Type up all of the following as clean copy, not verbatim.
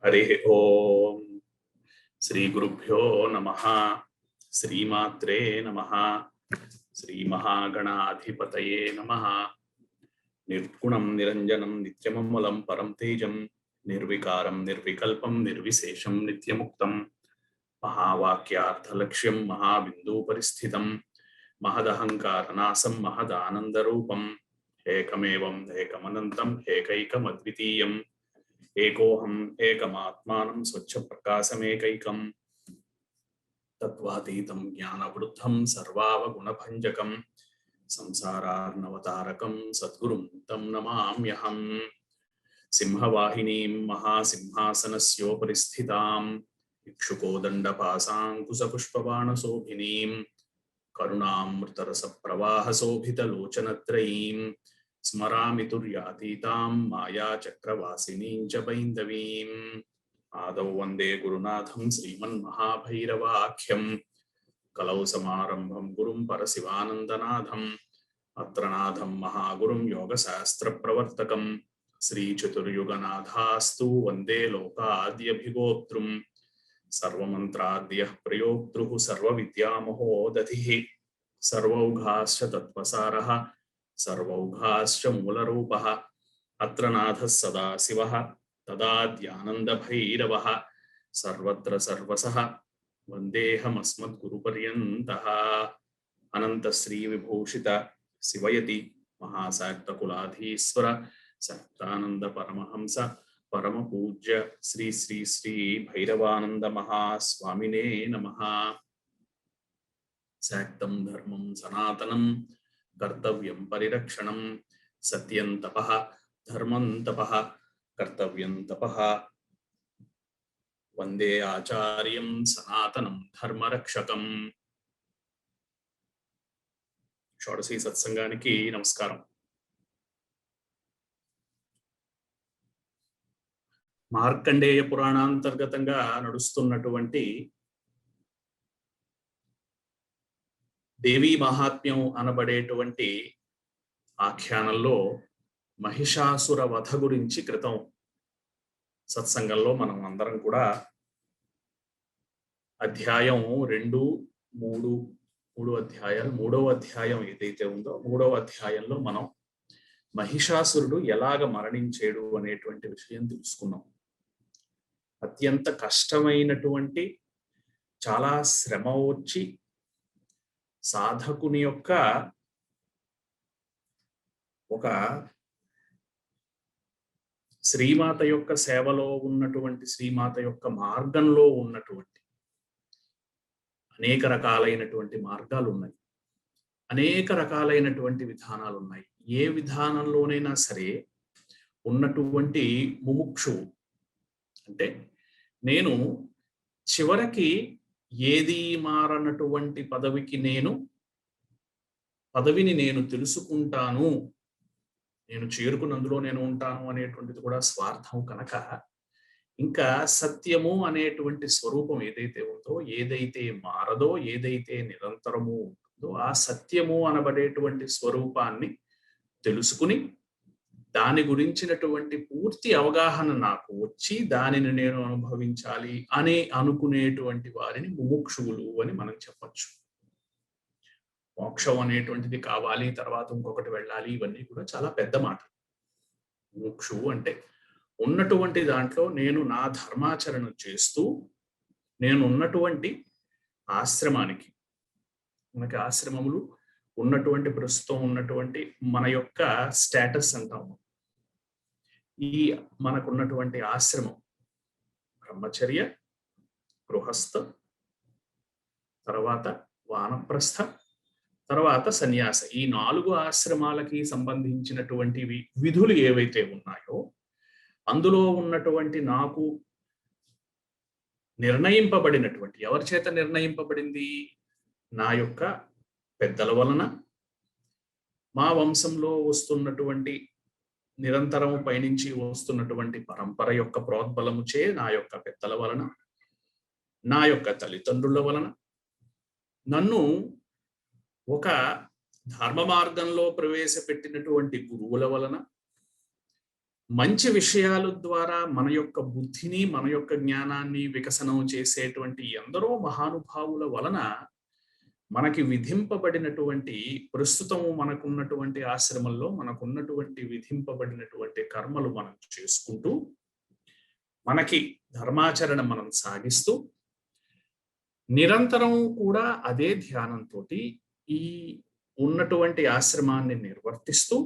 हरि ओम श्री गुरुभ्यो नमः। श्रीमात्रे नमः। श्री महागणाधिपतये नमः। निर्गुणं निरंजनं नित्यममलं परं तेजं निर्विकारं निर्विकल्पं निर्विशेषं नित्यमुक्तं महावाक्यार्थलक्ष्यं महाबिन्दुपरिस्थितं महदहंकारनाशं महदानन्दरूपम् एकमेवं एकमनन्तम् एकैकमद्वितीयम् एकोऽहम् एकमात्मानं स्वच्छप्रकाशमेकैकं तत्त्वातीतं ज्ञानवृद्धं सर्वावगुणभञ्जकं संसारार्णवतारकं सद्गुरुं तं नमाम्यहं। सिंहवाहिनीं महासिंहासनस्योपरि स्थितां इक्षुकोदण्डपाशाङ्कुशपुष्पबाणशोभिनीं करुणामृतरसप्रवाहशोभितलोचनत्रयीं स्मरामि तुर्यातीतां मायाचक्रवासिनीं च बैन्दवीम्। आदौ वन्दे गुरुनाथं श्रीमन्महाभैरवाख्यं कलौ समारम्भं गुरुं परशिवानन्दनाथम् अत्र नाथं महागुरुं योगशास्त्रप्रवर्तकं श्रीचतुर्युगनाथास्तु वन्दे लोकाद्यभिगोप्तृं सर्वमन्त्राद्यः प्रयोक्तृः सर्वविद्यामहोदधिः सर्वौघाश्च तत्त्वसारः सर्वौघाश्च मूलरूपः अत्र नाथः सदाशिवः तदाद्यानन्दभैरवः सर्वत्र सर्वसः वन्देऽहमस्मद्गुरुपर्यन्तः। अनन्तश्रीविभूषित शिवयति महासाक्तकुलाधीश्वर सच्चिदानंद परमहंस परमपूज्य श्री श्री श्री भैरवानंद महास्वामिने नमः। साक्तं धर्मं सनातनं कर्तव्यं परिरक्षणं सत्यं तपः धर्मं तपः कर्तव्यं तपः वंदे आचार्यं सनातनं धर्मरक्षकम्। షోడశీ సత్సంగానికి నమస్కారం. మార్కండేయ పురాణాంతర్గతంగా నడుస్తున్నటువంటి దేవీ మహాత్మ్యం అనబడేటువంటి ఆఖ్యానంలో మహిషాసుర వధ గురించి క్రితం సత్సంగంలో మనం అందరం కూడా అధ్యాయం 2, 3 అధ్యాయాలు, 3వ అధ్యాయం ఏదైతే ఉందో 3వ అధ్యాయంలో మనం మహిషాసురుడు ఎలాగ మరణించాడు అనేటువంటి విషయం తెలుసుకున్నాం. అత్యంత కష్టమైనటువంటి, చాలా శ్రమ వచ్చి సాధకుని యొక్క ఒక శ్రీమాత యొక్క సేవలో ఉన్నటువంటి, శ్రీమాత యొక్క మార్గంలో ఉన్నటువంటి అనేక రకాలైనటువంటి మార్గాలు ఉన్నాయి, అనేక రకాలైనటువంటి విధానాలు ఉన్నాయి. ఏ విధానంలోనైనా సరే ఉన్నటువంటి ముముక్షువు అంటే నేను చివరికి ఏది మారనటువంటి పదవిని నేను తెలుసుకుంటాను, నేను చేరుకున్నందులో నేను ఉంటాను అనేటువంటిది కూడా స్వార్థం కనుక, ఇంకా సత్యము అనేటువంటి స్వరూపం ఏదైతే ఉందో, ఏదైతే మారదో, ఏదైతే నిరంతరము ఉంటుందో, ఆ సత్యము అనబడేటువంటి స్వరూపాన్ని తెలుసుకుని దాని గురించినటువంటి పూర్తి అవగాహన నాకు వచ్చి దానిని నేను అనుభవించాలి అని అనుకునేటువంటి వారిని ముముక్షువులు అని మనం చెప్పచ్చు. మోక్షం అనేటువంటిది కావాలి, తర్వాత ఇంకొకటి వెళ్ళాలి, ఇవన్నీ కూడా చాలా పెద్ద మాట. ముముక్షువు అంటే ఉన్నటువంటి దాంట్లో నేను నా ధర్మాచరణ చేస్తూ, నేను ఉన్నటువంటి ఆశ్రమానికి, మనకి ఆశ్రమములు ఉన్నటువంటి ప్రస్తుతం ఉన్నటువంటి మన యొక్క స్టేటస్ అంటాము. ఈ మనకున్నటువంటి ఆశ్రమం బ్రహ్మచర్య, గృహస్థ, తర్వాత వానప్రస్థ, తర్వాత సన్యాస, ఈ 4 ఆశ్రమాలకి సంబంధించినటువంటి విధులు ఏవైతే ఉన్నాయో అందులో ఉన్నటువంటి నాకు నిర్ణయింపబడినటువంటి, ఎవరి చేత నిర్ణయింపబడింది? నా యొక్క పెద్దల వలన, మా వంశంలో వస్తున్నటువంటి నిరంతరం పయనించి వస్తున్నటువంటి పరంపర యొక్క ప్రోద్బలము చే, నా యొక్క పెద్దల వలన, నా యొక్క తల్లిదండ్రుల వలన, నన్ను ఒక ధర్మ మార్గంలో ప్రవేశపెట్టినటువంటి గురువుల వలన, మంచి విషయాల ద్వారా మన యొక్క బుద్ధిని, మన యొక్క జ్ఞానాన్ని వికసనం చేసేటువంటి ఎందరో మహానుభావుల వలన మనకి విధింపబడినటువంటి ప్రస్తుతము మనకున్నటువంటి ఆశ్రమంలో మనకున్నటువంటి విధింపబడినటువంటి కర్మలు మనం చేసుకుంటూ మనకి ధర్మాచరణ మనం సాగిస్తూ నిరంతరం కూడా అదే ధ్యానంతో ఈ ఉన్నటువంటి ఆశ్రమాన్ని నిర్వర్తిస్తూ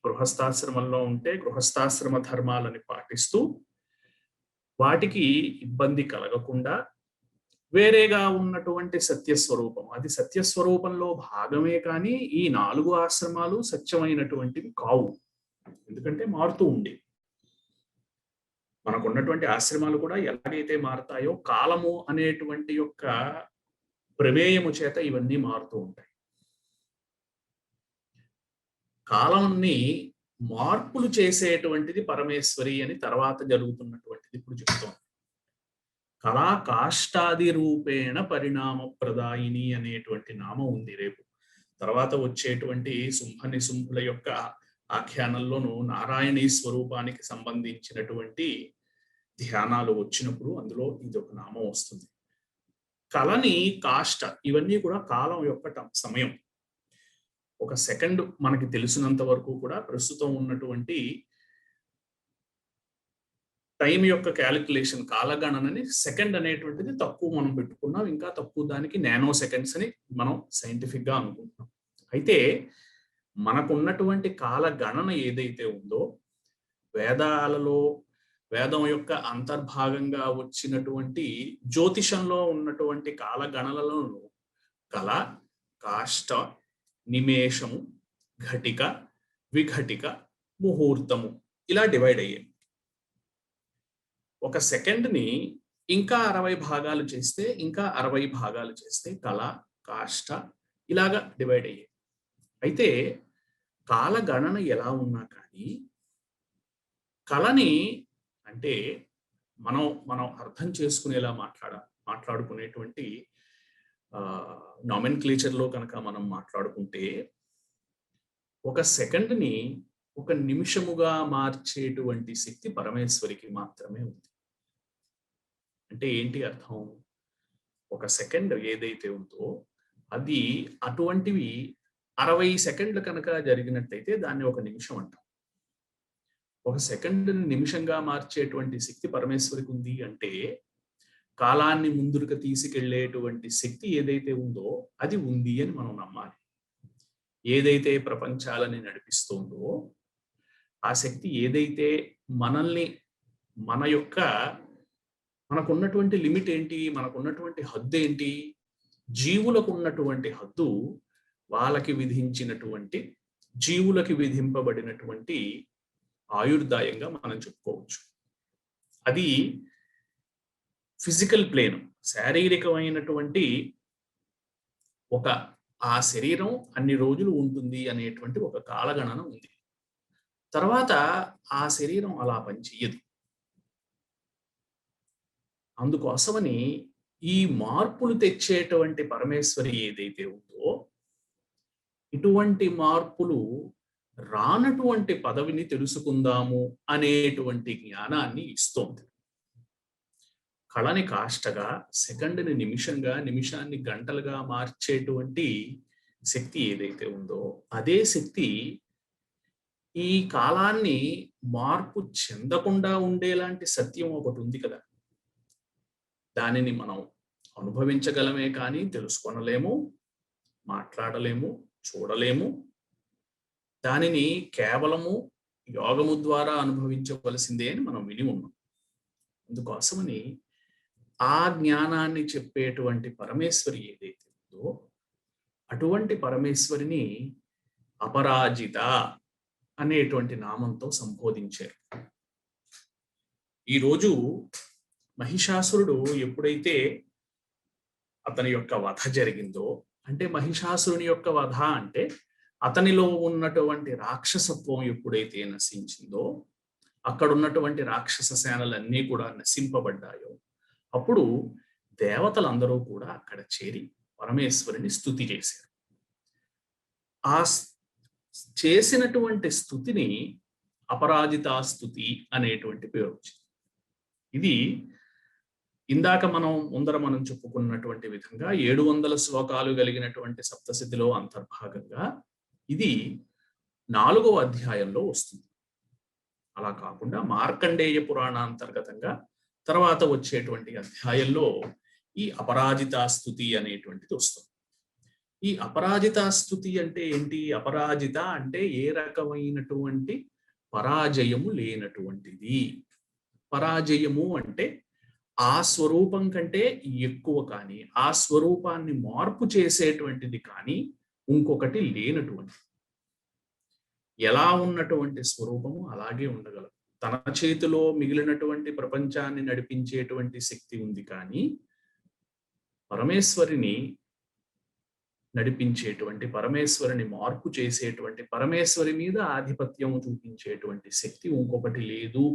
గృహస్థాశ్రమంలో ఉంటే గృహస్థాశ్రమ ధర్మాలని పాటిస్తూ వాటికి ఇబ్బంది కలగకుండా వేరేగా ఉన్నటువంటి సత్యస్వరూపం, అది సత్యస్వరూపంలో భాగమే కానీ ఈ 4 ఆశ్రమాలు సత్యమైనటువంటివి కావు. ఎందుకంటే మారుతూ ఉండే మనకున్నటువంటి ఆశ్రమాలు కూడా ఎలాగైతే మారుతాయో కాలము అనేటువంటి యొక్క ప్రమేయము చేత ఇవన్నీ మారుతూ ఉంటాయి. కాలాన్ని మార్పులు చేసేటువంటిది పరమేశ్వరి అని తర్వాత జరుగుతున్నటువంటిది ఇప్పుడు చెప్తోంది. కళా కాష్టాది రూపేణ పరిణామ ప్రదాయిని అనేటువంటి నామం ఉంది. రేపు తర్వాత వచ్చేటువంటి శుంభ నిశుంభుల యొక్క ఆఖ్యానంలోనూ నారాయణీ స్వరూపానికి సంబంధించినటువంటి ధ్యానాలు వచ్చినప్పుడు అందులో ఇది ఒక నామం వస్తుంది. కళని కాష్ట ఇవన్నీ కూడా కాలం యొక్క సమయం. ఒక సెకండ్ మనకి తెలిసినంత వరకు కూడా ప్రస్తుతం ఉన్నటువంటి టైం యొక్క క్యాలిక్యులేషన్ కాలగణనని సెకండ్ అనేటువంటిది తక్కువ మనం పెట్టుకున్నాం. ఇంకా తక్కువ దానికి నానో సెకండ్స్ అని మనం సైంటిఫిక్ గా అనుకుంటున్నాం. అయితే మనకున్నటువంటి కాలగణన ఏదైతే ఉందో వేదాలలో వేదం యొక్క అంతర్భాగంగా వచ్చినటువంటి జ్యోతిషంలో ఉన్నటువంటి కాలగణనలను కళ, కాష్ట, నిమేషము, ఘటిక, విఘటిక, ముహూర్తము ఇలా డివైడ్ అయ్యాయి. ఒక సెకండ్ని ఇంకా 60 భాగాలు చేస్తే ఇంకా 60 భాగాలు చేస్తే కళ, కాష్ట ఇలాగా డివైడ్ అయ్యాయి. అయితే కాలగణన ఎలా ఉన్నా కానీ కళని అంటే మనం అర్థం చేసుకునేలా మాట్లాడుకునేటువంటి నామెన్క్లేచర్లో కనుక మనం మాట్లాడుకుంటే ఒక సెకండ్ని ఒక నిమిషముగా మార్చేటువంటి శక్తి పరమేశ్వరికి మాత్రమే ఉంది. అంటే ఏంటి అర్థం? ఒక సెకండ్ ఏదైతే ఉందో అది అటువంటివి 60 సెకండ్లు కనుక జరిగినట్లయితే దాన్ని ఒక నిమిషం అంటాం. ఒక సెకండ్ నిమిషంగా మార్చేటువంటి శక్తి పరమేశ్వరికి ఉంది అంటే కాలాన్ని ముందుకు తీసుకెళ్లేటువంటి శక్తి ఏదైతే ఉందో అది ఉంది అని మనం నమ్మాలి. ఏదైతే ప్రపంచాలని నడిపిస్తుందో ఆ శక్తి ఏదైతే మనల్ని మనకున్నటువంటి లిమిట్ ఏంటి, మనకున్నటువంటి హద్దు ఏంటి, జీవులకు ఉన్నటువంటి హద్దు వాళ్ళకి విధించినటువంటి జీవులకి విధింపబడినటువంటి ఆయుర్దాయంగా మనం చెప్పుకోవచ్చు. అది ఫిజికల్ ప్లేన్, శారీరకమైనటువంటి ఒక ఆ శరీరం అన్ని రోజులు ఉంటుంది అనేటువంటి ఒక కాలగణన ఉంది. తర్వాత ఆ శరీరం అలా పనిచేయదు. అందుకోసమని ఈ మార్పులు తెచ్చేటువంటి పరమేశ్వరి ఏదైతే ఉందో ఇటువంటి మార్పులు రానటువంటి పదవిని తెలుసుకుందాము అనేటువంటి జ్ఞానాన్ని ఇస్తోంది. కళని కాష్టగా, సెకండ్ని నిమిషంగా, నిమిషాన్ని గంటలుగా మార్చేటువంటి శక్తి ఏదైతే ఉందో అదే శక్తి ఈ కాలాన్ని మార్పు చెందకుండా ఉండేలాంటి సత్యం ఒకటి ఉంది కదా. దానిని మనం అనుభవించగలమే కానీ తెలుసుకొనలేము, మాట్లాడలేము, చూడలేము. దానిని కేవలము యోగము ద్వారా అనుభవించవలసిందే అని మనం విని ఉన్నాం. అందుకోసమని ఆ జ్ఞానాన్ని చెప్పేటువంటి పరమేశ్వరి ఏదైతే ఉందో అటువంటి పరమేశ్వరిని అపరాజిత అనేటువంటి నామంతో సంబోధించారు. ఈరోజు మహిషాసురుడు ఎప్పుడైతే అతని యొక్క వధ జరిగిందో, అంటే మహిషాసురుని యొక్క వధ అంటే అతనిలో ఉన్నటువంటి రాక్షసత్వం ఎప్పుడైతే నశించిందో, అక్కడ ఉన్నటువంటి రాక్షస సేనలన్నీ కూడా నశింపబడ్డాయో, అప్పుడు దేవతలందరూ కూడా అక్కడ చేరి పరమేశ్వరుని స్తుతి చేశారు. ఆ చేసినటువంటి స్తుతిని అపరాజితాస్తుతి అనేటువంటి పేరు వచ్చింది. ఇది ఇందాక మనం చెప్పుకున్నటువంటి విధంగా 700 శ్లోకాలు కలిగినటువంటి సప్తశతిలో అంతర్భాగంగా ఇది 4వ అధ్యాయంలో వస్తుంది. అలా కాకుండా మార్కండేయ పురాణాంతర్గతంగా తర్వాత వచ్చేటువంటి అధ్యాయంలో ఈ అపరాజితాస్తుతి అనేటువంటిది వస్తుంది. ఈ అపరాజితాస్తుతి అంటే ఏంటి? అపరాజిత అంటే ఏ రకమైనటువంటి పరాజయము లేనటువంటిది. పరాజయము అంటే ఆ స్వరూపం కంటే ఎక్కువ కానీ, ఆ స్వరూపాన్ని మార్పు చేసేటువంటిది కానీ ఇంకొకటి లేనటువంటిది. ఎలా ఉన్నటువంటి స్వరూపము అలాగే ఉండగలదు. తన చేతిలో మిగిలినటువంటి ప్రపంచాన్ని నడిపించేటువంటి శక్తి ఉంది కానీ పరమేశ్వరిని నడిపించేటువంటి, పరమేశ్వరిని మార్పు చేసేటువంటి, పరమేశ్వరి మీద ఆధిపత్యం చూపించేటువంటి శక్తి ఇంకొకటి లేదు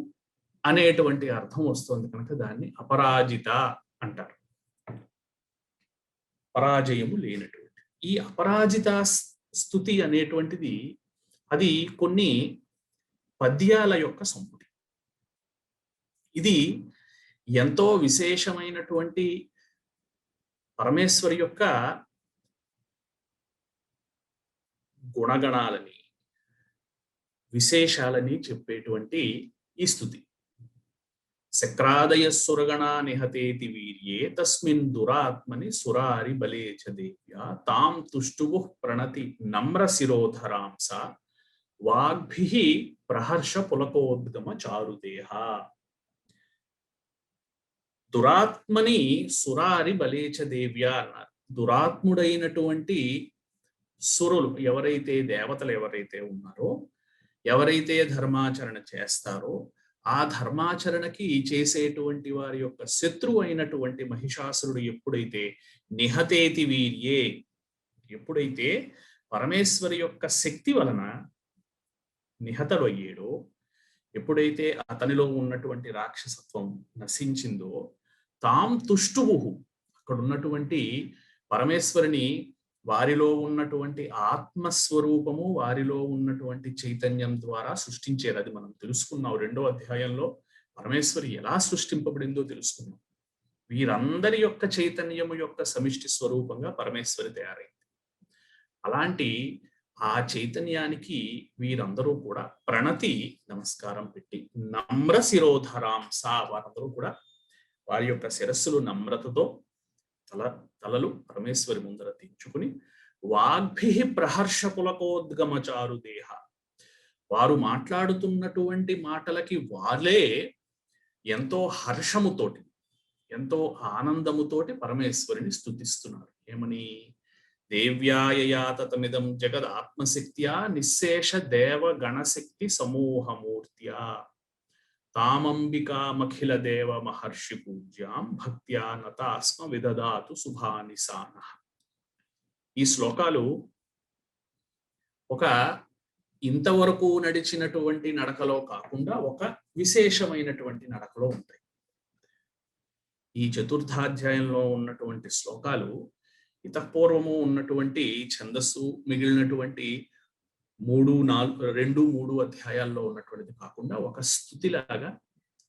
అనేటువంటి అర్థం వస్తుంది కనుక దాన్ని అపరాజిత అంటారు. పరాజయము లేనటువంటి ఈ అపరాజిత స్తుతి అనేటువంటిది అది కొన్ని పద్యాల యొక్క సంపుటి. ఇది ఎంతో విశేషమైనటువంటి పరమేశ్వరి యొక్క గుణగణాలని, విశేషాలని చెప్పేటువంటి ఈ స్తుతి. శక్రాదయ సురగణా నిహతేతి వీర్యే తస్మిన్ దురాత్మని సురారి బలే చ దేవ్యా తాం తుష్టువు ప్రణతి నమ్ర శిరోధరాంస వాగ్భిః ప్రహర్ష పులకోద్గమ చారుదేహ. దురాత్మని సురారి బలేచ దేవ్యా అన్నారు. దురాత్ముడైనటువంటి సురులు ఎవరైతే, దేవతలు ఎవరైతే ఉన్నారో, ఎవరైతే ధర్మాచరణ చేస్తారో ఆ ధర్మాచరణకి చేసేటువంటి వారి యొక్క శత్రువు అయినటువంటి మహిషాసురుడు ఎప్పుడైతే నిహతేతి వీర్యే, ఎప్పుడైతే పరమేశ్వరి యొక్క శక్తి వలన నిహతుడు అయ్యాడో, ఎప్పుడైతే అతనిలో ఉన్నటువంటి రాక్షసత్వం నశించిందో, తాం తుష్టువు, అక్కడ ఉన్నటువంటి పరమేశ్వరిని, వారిలో ఉన్నటువంటి ఆత్మస్వరూపము, వారిలో ఉన్నటువంటి చైతన్యం ద్వారా సృష్టించారు. అది మనం తెలుసుకున్నాం 2వ అధ్యాయంలో పరమేశ్వరి ఎలా సృష్టింపబడిందో తెలుసుకున్నాం. వీరందరి యొక్క చైతన్యము యొక్క సమిష్టి స్వరూపంగా పరమేశ్వరి తయారైంది. అలాంటి ఆ చైతన్యానికి వీరందరూ కూడా ప్రణతి నమస్కారం పెట్టి నమ్ర శిరోధరాంస, వారందరూ కూడా వారి యొక్క శిరస్సులు నమ్రతతో తలలు పరమేశ్వరి ముందర దించుకుని వాగ్భిః ప్రహర్ష పులకోద్గమ చారు దేహ, వారు మాట్లాడుతున్నటువంటి మాటలకి వాళ్ళే ఎంతో హర్షముతోటి, ఎంతో ఆనందముతోటి పరమేశ్వరిని స్తుతిస్తున్నారు. ఏమని? దేవ్యాయయా తతమిదం జగద్ ఆత్మశక్త్యా నిశ్శేష దేవ గణశక్తి సమూహమూర్త్యా తామంబికామఖిల దేవ మహర్షి పూజ్యాం భక్త్యా నతాస్మ విదదాతు శుభానిసానః. ఈ శ్లోకాలు ఒక ఇంతవరకు నడిచినటువంటి నడకలో కాకుండా ఒక విశేషమైనటువంటి నడకలో ఉంటాయి. ఈ చతుర్థాధ్యాయంలో ఉన్నటువంటి శ్లోకాలు ఇతపూర్వము ఉన్నటువంటి ఛందస్సు మిగిలినటువంటి 2, 3 అధ్యాయాల్లో ఉన్నటువంటిది కాకుండా ఒక స్తుతిలాగా,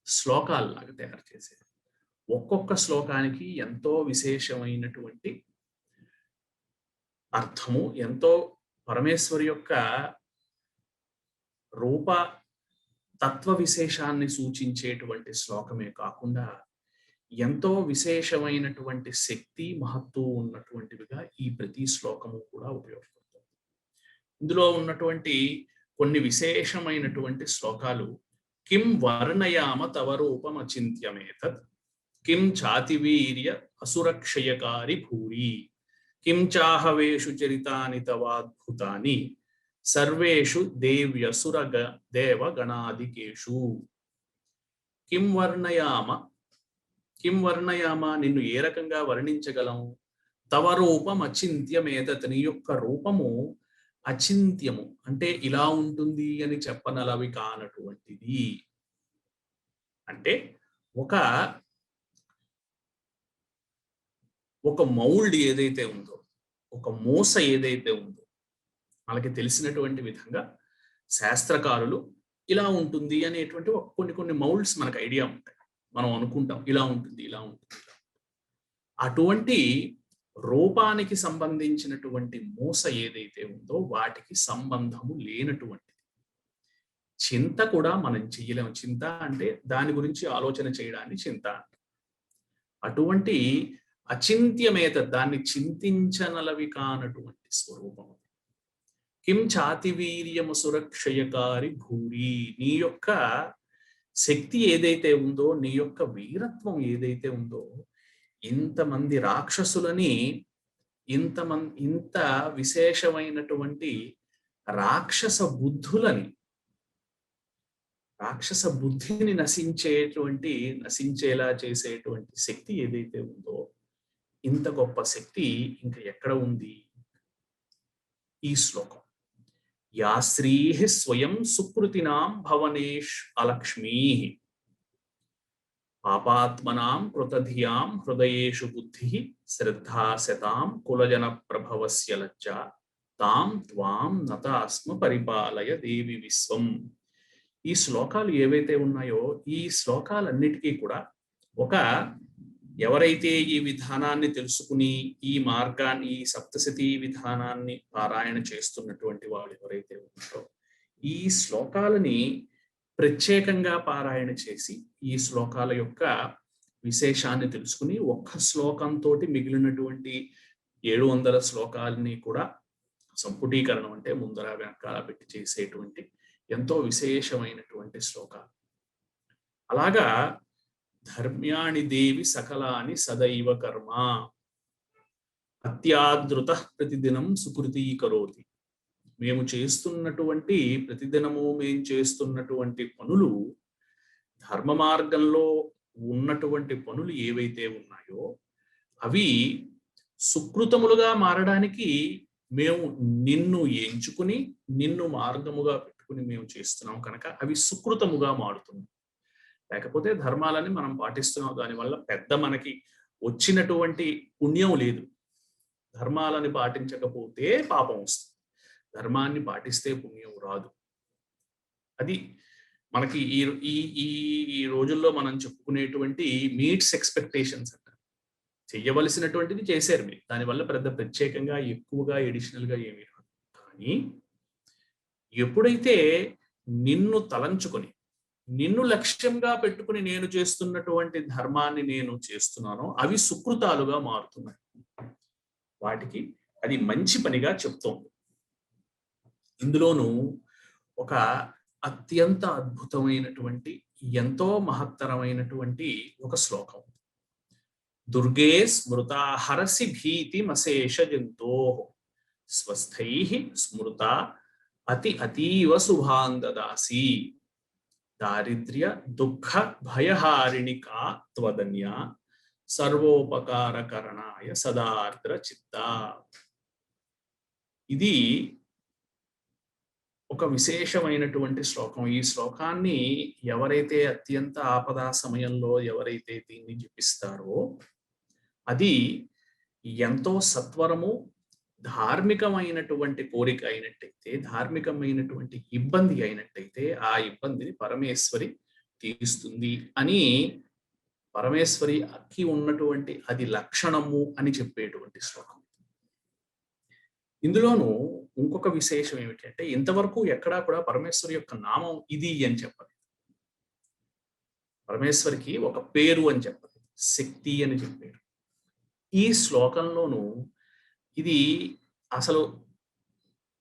శ్లోకాల్లాగా తయారు చేసేది. ఒక్కొక్క శ్లోకానికి ఎంతో విశేషమైనటువంటి అర్థము, ఎంతో పరమేశ్వరి యొక్క రూప తత్వ విశేషాన్ని సూచించేటువంటి శ్లోకమే కాకుండా ఎంతో విశేషమైనటువంటి శక్తి, మహత్తు ఉన్నటువంటివిగా ఈ ప్రతి శ్లోకము కూడా ఉపయోగపడుతుంది. ఇందులో ఉన్నటువంటి కొన్ని విశేషమైనటువంటి శ్లోకాలు కిం వర్ణయామ తవ రూపమచింత్యమేతత్ కిం చాతివీర్య అసురక్షయకారి భూరి కిం చాహవేషు చరితాని తవాద్భుతాని సర్వేషు దేవ్యసుర దేవ గణాదికేషు. కిం వర్ణయామ, కిం వర్ణయామ, నిన్ను ఏ రకంగా వర్ణించగలం? తవ రూపం అచింత్యమేతత్, నీ యొక్క రూపము అచింత్యము అంటే ఇలా ఉంటుంది అని చెప్పనలవి కానటువంటిది. అంటే ఒక మౌల్డ్ ఏదైతే ఉందో, ఒక మూస ఏదైతే ఉందో, మనకి తెలిసినటువంటి విధంగా శాస్త్రకారులు ఇలా ఉంటుంది అనేటువంటి కొన్ని కొన్ని మౌల్డ్స్ మనకు ఐడియా ఉంటాయి. మనం అనుకుంటాం ఇలా ఉంటుంది, ఇలా ఉంటుంది. అటువంటి రూపానికి సంబంధించినటువంటి మూస ఏదైతే ఉందో వాటికి సంబంధము లేనటువంటిది. చింత కూడా మనం చెయ్యలేము. చింత అంటే దాని గురించి ఆలోచన చేయడాన్ని చింత అంటారు. అటువంటి అచింత్యమేత, దాన్ని చింతించనలవి కానటువంటి స్వరూపం. కిం చాతివీర్యము సురక్షయకారి భూరి, నీ యొక్క శక్తి ఏదైతే ఉందో, నీ యొక్క వీరత్వం ఏదైతే ఉందో, ఇంతమంది రాక్షసులని, ఇంత విశేషమైనటువంటి రాక్షస బుద్ధిని నశించేలా చేసేటువంటి శక్తి ఏదైతే ఉందో, ఇంత గొప్ప శక్తి ఇంకా ఎక్కడ ఉంది? ఈ శ్లోకం. యా శ్రీ స్వయం సుకృతినాం భవనేష్ అలక్ష్మీ పాపాత్మనాం కృతధియాం హృదయేషు బుద్ధి శ్రద్ధా శతాం కులజన ప్రభవస్య లజ్జ తాం త్వాం నతాస్మ పరిపాలయ దేవి విశ్వం. ఈ శ్లోకాలు ఏవైతే ఉన్నాయో, ఈ శ్లోకాలన్నిటికీ కూడా ఎవరైతే ఈ విధానాన్ని తెలుసుకుని ఈ మార్గాన్ని, ఈ సప్తశతీ విధానాన్ని పారాయణ చేస్తున్నటువంటి వాళ్ళు ఎవరైతే ఉన్నారో, ఈ శ్లోకాలని ప్రత్యేకంగా పారాయణ చేసి ఈ శ్లోకాల యొక్క విశేషాన్ని తెలుసుకుని ఒక్క శ్లోకంతో మిగిలినటువంటి 700 శ్లోకాలని కూడా సంపుటీకరణం అంటే ముందర వెనకాల పెట్టి చేసేటువంటి ఎంతో విశేషమైనటువంటి శ్లోకాలు. అలాగా ధర్మ్యాణి దేవి సకలాని సదైవ కర్మ అత్యాదృత ప్రతిదినం సుకృతీకరోతి. మేము చేస్తున్నటువంటి పనులు, ధర్మ మార్గంలో ఉన్నటువంటి పనులు ఏవైతే ఉన్నాయో అవి సుకృతములుగా మారడానికి మేము నిన్ను ఎంచుకుని, నిన్ను మార్గముగా పెట్టుకుని మేము చేస్తున్నాం కనుక అవి సుకృతముగా మారుతున్నాయి. లేకపోతే ధర్మాలని మనం పాటిస్తున్నాం, దానివల్ల పెద్ద మనకి వచ్చినటువంటి పుణ్యం లేదు. ధర్మాలని పాటించకపోతే పాపం వస్తుంది, ధర్మాన్ని పాటిస్తే పుణ్యం రాదు. అది మనకి ఈ రోజుల్లో మనం చెప్పుకునేటువంటి మీట్స్ ఎక్స్పెక్టేషన్స్ అంటారు. చెయ్యవలసినటువంటిది చేశారు మీరు, దానివల్ల పెద్ద ప్రత్యేకంగా ఎక్కువగా ఎడిషనల్ గా ఏమీ రాదు. కానీ ఎప్పుడైతే నిన్ను తలంచుకొని, నిన్ను లక్ష్యంగా పెట్టుకుని నేను చేస్తున్నటువంటి ధర్మాన్ని నేను చేస్తున్నానో అవి సుకృతాలుగా మారుతున్నాయి. వాటికి అది మంచి పనిగా చెప్తోంది. ఇందులోనూ ఒక అత్యంత అద్భుతమైనటువంటి, ఎంతో మహత్తరమైనటువంటి ఒక శ్లోకం. దుర్గే స్మృతా హరసి భీతిమశేష జంతో స్వస్థైః స్మృత అతీవ శుభాందదాసి దారిద్ర్య దుఃఖ భయహారిణికా త్వదన్య సర్వోపకారకరణాయ సదార్ద్ర చిత్త. ఇది ఒక విశేషమైనటువంటి శ్లోకం. ఈ శ్లోకాన్ని ఎవరైతే అత్యంత ఆపదా సమయంలో ఎవరైతే దీన్ని జపిస్తారో అది ఎంతో సత్వరము, ధార్మికమైనటువంటి కోరిక అయినట్టయితే, ధార్మికమైనటువంటి ఇబ్బంది అయినట్టయితే ఆ ఇబ్బందిని పరమేశ్వరి తీరుస్తుంది అని, పరమేశ్వరి అక్కి ఉన్నటువంటి అది లక్షణము అని చెప్పేటువంటి శ్లోకం. ఇందులోనూ ఇంకొక విశేషం ఏమిటంటే, ఇంతవరకు ఎక్కడా కూడా పరమేశ్వరి యొక్క నామం ఇది అని చెప్పలేదు. పరమేశ్వరికి ఒక పేరు అని చెప్పలేదు, శక్తి అని చెప్పారు. ఈ శ్లోకంలోనూ ఇది అసలు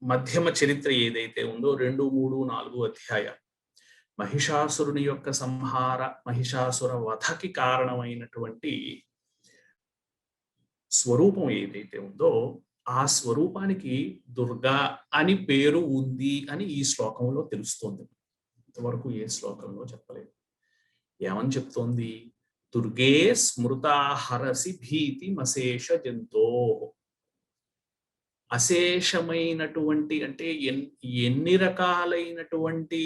మధ్యమ చరిత్ర ఏదైతే ఉందో 2, 3, 4 అధ్యాయాలు, మహిషాసురుని యొక్క సంహార, మహిషాసుర వధకి కారణమైనటువంటి స్వరూపం ఏదైతే ఉందో ఆ స్వరూపానికి దుర్గా అని పేరు ఉంది అని ఈ శ్లోకంలో తెలుస్తోంది. ఇంతవరకు ఏ శ్లోకంలో చెప్పలేదు. ఏమని చెప్తోంది? దుర్గే స్మృతా హరసి భీతి మశేష జంతో. అశేషమైనటువంటి అంటే ఎన్ని రకాలైనటువంటి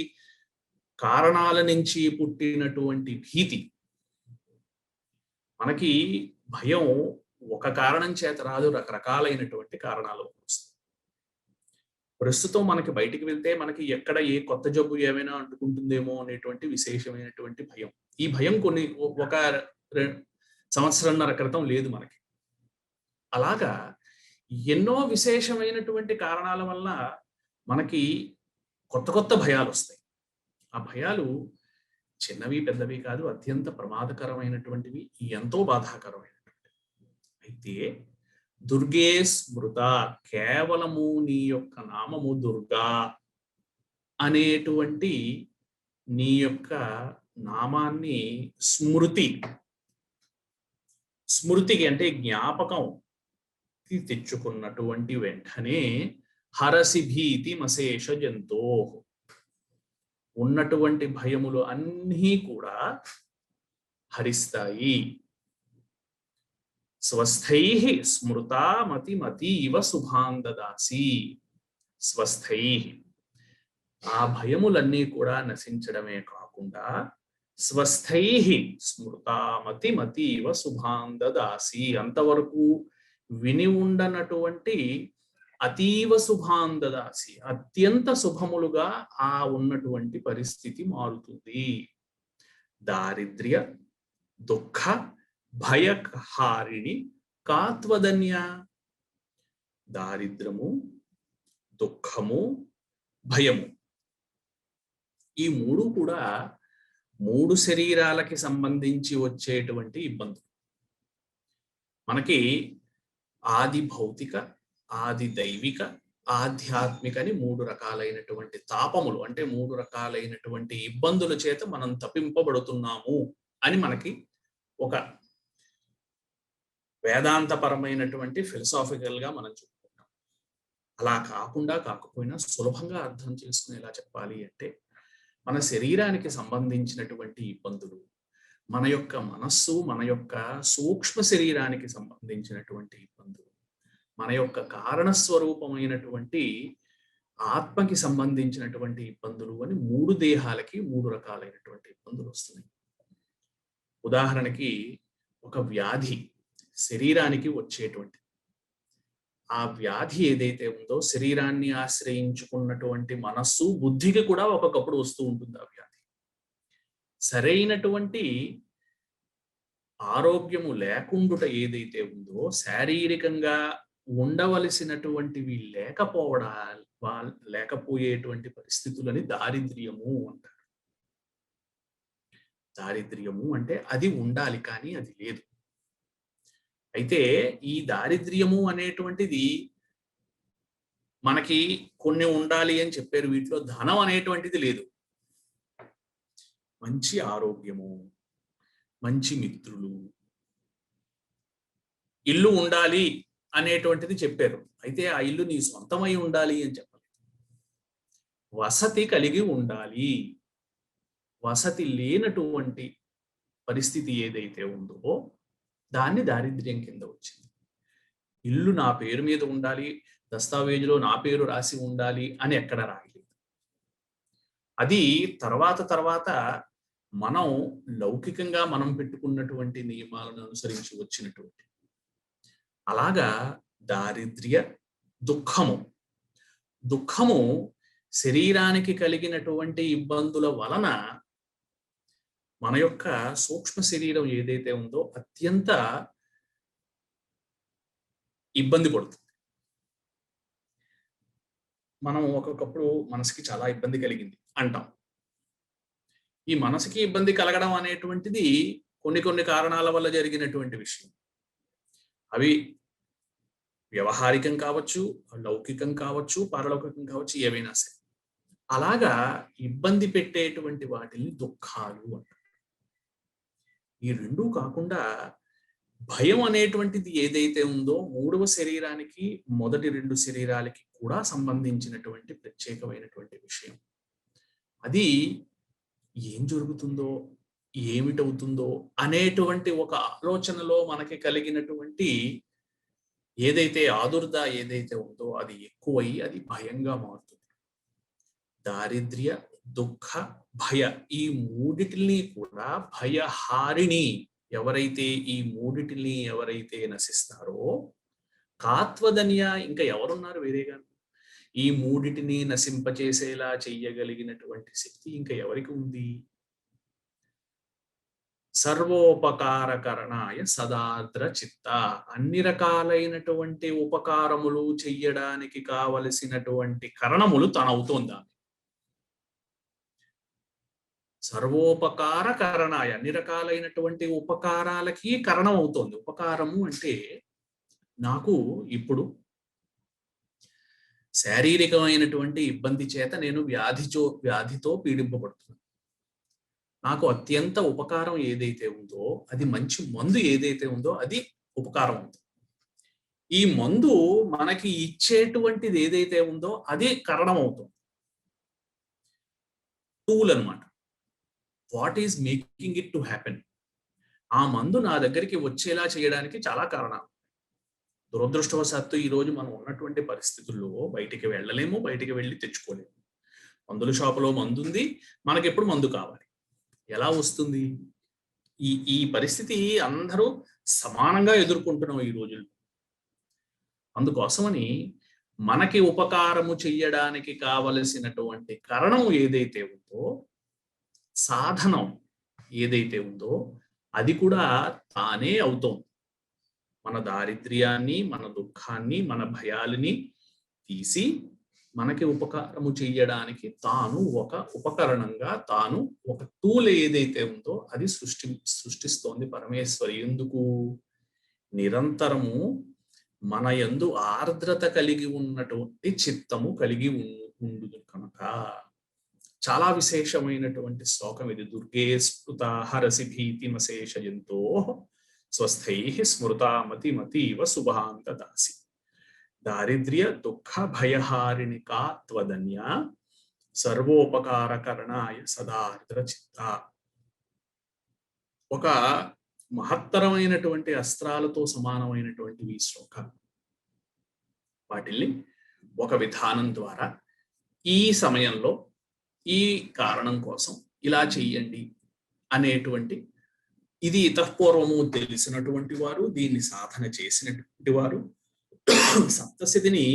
కారణాల నుంచి పుట్టినటువంటి భీతి. మనకి భయం ఒక కారణం చేత రాదు, రకరకాలైనటువంటి కారణాలు వస్తాయి. ప్రస్తుతం మనకి బయటికి వెళ్తే మనకి ఎక్కడ ఏ కొత్త జబ్బు ఏమైనా అంటుకుంటుందేమో అనేటువంటి విశేషమైనటువంటి భయం. ఈ భయం ఒక సంవత్సరంన్నర క్రితం లేదు మనకి. అలాగా ఎన్నో విశేషమైనటువంటి కారణాల వల్ల మనకి కొత్త కొత్త భయాలు వస్తాయి. ఆ భయాలు చిన్నవి పెద్దవి కాదు, అత్యంత ప్రమాదకరమైనటువంటివి, ఎంతో బాధాకరమైనటువంటివి. అయితే దుర్గే స్మృత, కేవలము నీ యొక్క నామము దుర్గా అనేటువంటి నీ యొక్క నామాన్ని స్మృతికి అంటే జ్ఞాపకం తెచ్చుకున్నటువంటి వెంటనే హరసి భీతి మశేష జంతో, ఉన్నటువంటి భయములు అన్నీ కూడా హరిస్తాయి. స్వస్థై స్మృతా మతిమతీవ శుభాందదాసి. స్వస్థై, ఆ భయములన్నీ కూడా నశించడమే కాకుండా స్వస్థై స్మృతా మతిమతీవ శుభాందదాసి, అంతవరకు విని ఉండనటువంటి అతీవ శుభాందదాసి, అత్యంత శుభములుగా ఆ ఉన్నటువంటి పరిస్థితి మారుతుంది. దారిద్ర్య దుఃఖ భయహారిణి కాత్వదన్య. దారిద్రము, దుఃఖము, భయము, ఈ మూడు కూడా మూడు శరీరాలకి సంబంధించి వచ్చేటువంటి ఇబ్బందులు. మనకి ఆది భౌతిక, ఆది దైవిక, ఆధ్యాత్మిక అని మూడు రకాలైనటువంటి తాపములు, అంటే మూడు రకాలైనటువంటి ఇబ్బందుల చేత మనం తప్పింపబడుతున్నాము అని మనకి ఒక వేదాంతపరమైనటువంటి ఫిలసాఫికల్ గా మనం చెప్పుకుంటాం. అలా కాకపోయినా సులభంగా అర్థం చేసుకునేలా చెప్పాలి అంటే, మన శరీరానికి సంబంధించినటువంటి ఇబ్బందులు, మన యొక్క మనస్సు, మన యొక్క సూక్ష్మ శరీరానికి సంబంధించినటువంటి ఇబ్బందులు, మన యొక్క కారణస్వరూపమైనటువంటి ఆత్మకి సంబంధించినటువంటి ఇబ్బందులు అని మూడు దేహాలకి మూడు రకాలైనటువంటి ఇబ్బందులు వస్తున్నాయి. ఉదాహరణకి ఒక వ్యాధి శరీరానికి వచ్చేటువంటి, ఆ వ్యాధి ఏదైతే ఉందో శరీరాన్ని ఆశ్రయించుకున్నటువంటి మనస్సు, బుద్ధికి కూడా ఒక్కొక్కప్పుడు వస్తూ ఉంటుంది ఆ వ్యాధి. సరైనటువంటి ఆరోగ్యము లేకుండుట ఏదైతే ఉందో, శారీరకంగా ఉండవలసినటువంటివి లేకపోయేటువంటి పరిస్థితులని దారిద్ర్యము అంటారు. దారిద్ర్యము అంటే అది ఉండాలి కానీ అది లేదు. అయితే ఈ దారిద్ర్యము అనేటువంటిది మనకి కొన్ని ఉండాలి అని చెప్పారు, వీటిలో ధనం అనేటువంటిది లేదు. మంచి ఆరోగ్యము, మంచి మిత్రులు, ఇల్లు ఉండాలి అనేటువంటిది చెప్పారు. అయితే ఆ ఇల్లు నీ సొంతమై ఉండాలి అని చెప్పలేదు. వసతి కలిగి ఉండాలి. వసతి లేనటువంటి పరిస్థితి ఏదైతే ఉందో దాన్ని దారిద్ర్యం కింద వచ్చింది. ఇల్లు నా పేరు మీద ఉండాలి, దస్తావేజులో నా పేరు రాసి ఉండాలి అని ఎక్కడ రాయలేదు. అది తర్వాత మనం లౌకికంగా మనం పెట్టుకున్నటువంటి నియమాలను అనుసరించి వచ్చినటువంటి. అలాగా దారిద్ర్య దుఃఖము శరీరానికి కలిగినటువంటి ఇబ్బందుల వలన మన యొక్క సూక్ష్మ శరీరం ఏదైతే ఉందో అత్యంత ఇబ్బంది పడుతుంది. మనం ఒక్కొక్కప్పుడు మనసుకి చాలా ఇబ్బంది కలిగింది అంటాం. ఈ మనసుకి ఇబ్బంది కలగడం అనేటువంటిది కొన్ని కారణాల వల్ల జరిగినటువంటి విషయం. అవి వ్యవహారికం కావచ్చు, లౌకికం కావచ్చు, పారలౌకికం కావచ్చు, ఏవైనా సరే. అలాగా ఇబ్బంది పెట్టేటువంటి వాటిని దుఃఖాలు అంటారు. ఈ రెండూ కాకుండా భయం అనేటువంటిది ఏదైతే ఉందో మూడవ శరీరానికి, మొదటి రెండు శరీరాలకి కూడా సంబంధించినటువంటి ప్రత్యేకమైనటువంటి విషయం. అది ఏం జరుగుతుందో, ఏమిటవుతుందో అనేటువంటి ఒక ఆలోచనలో మనకి కలిగినటువంటి ఏదైతే ఆదుర్ద ఏదైతే ఉందో అది ఎక్కువై అది భయంగా మారుతుంది. దారిద్ర్య దుఃఖ భయ, ఈ మూడిటిని కూడా భయహారిణి, ఎవరైతే ఈ మూడిటిని ఎవరైతే నశిస్తారో కాత్వదన్య, ఇంకా ఎవరున్నారు వేరేగా, ఈ మూడిటిని నశింపచేసేలా చెయ్యగలిగినటువంటి శక్తి ఇంకా ఎవరికి ఉంది? సర్వోపకారకరణాయ సదార్ద్ర చిత్త. అన్ని రకాలైనటువంటి ఉపకారములు చెయ్యడానికి కావలసినటువంటి కరణములు తనవుతోంది. సర్వోపకార కరణాయ, అన్ని రకాలైనటువంటి ఉపకారాలకి కరణం అవుతోంది. ఉపకారము అంటే నాకు ఇప్పుడు శారీరకమైనటువంటి ఇబ్బంది చేత నేను వ్యాధితో పీడింపబడుతున్నాను. నాకు అత్యంత ఉపకారం ఏదైతే ఉందో, అది మంచి మందు ఏదైతే ఉందో అది ఉపకారం అవుతుంది. ఈ మందు మనకి ఇచ్చేటువంటిది ఏదైతే ఉందో అది కరణం అవుతుంది. టూల్ అనమాట. What is making it to happen? ఆ మందు నా దగ్గరికి వచ్చేలా చేయడానికి చాలా కారణాలు. దురదృష్టవశాత్తు ఈ రోజు మనం ఉన్నటువంటి పరిస్థితుల్లో బయటికి వెళ్ళలేము, బయటికి వెళ్ళి తెచ్చుకోలేము. మందుల షాపులో మందు ఉంది, మనకెప్పుడు మందు కావాలి. ఎలా వస్తుంది? ఈ పరిస్థితి అందరూ సమానంగా ఎదుర్కొంటున్నాం ఈ రోజుల్లో. అందుకోసమని మనకి ఉపకారము చెయ్యడానికి కావలసినటువంటి కారణం ఏదైతే ఉందో, సాధనం ఏదైతే ఉందో అది కూడా తానే అవుతోంది. మన దారిద్ర్యాన్ని, మన దుఃఖాన్ని, మన భయాలని తీసి మనకి ఉపకారము చెయ్యడానికి తాను ఒక ఉపకరణంగా, తాను ఒక టూల్ ఏదైతే ఉందో అది సృష్టిస్తోంది పరమేశ్వరి. ఎందుకు? నిరంతరము మన యందు ఆర్ద్రత కలిగి ఉన్నటువంటి చిత్తము కలిగి ఉండును కనుక. చాలా విశేషమైనటువంటి శ్లోకం ఇది. దుర్గే స్మృత హరసి భీతిమశేషయంతో స్వస్థై స్మృతామతిమతీవ శుభాంత దాసి. దారిద్ర్య దుఃఖ భయహారిణి కా త్వదన్య సర్వోపకారకరణాయ సదార్ద్ర చిత్త. ఒక మహత్తరమైనటువంటి అస్త్రాలతో సమానమైనటువంటి ఈ శ్లోకాలు. వాటిల్ని ఒక విధానం ద్వారా ఈ సమయంలో ఈ కారణం కోసం ఇలా చెయ్యండి అనేటువంటి, ఇది ఇతఃపూర్వము తెలిసినటువంటి వారు, దీన్ని సాధన చేసినటువంటి వారు సప్తశతిని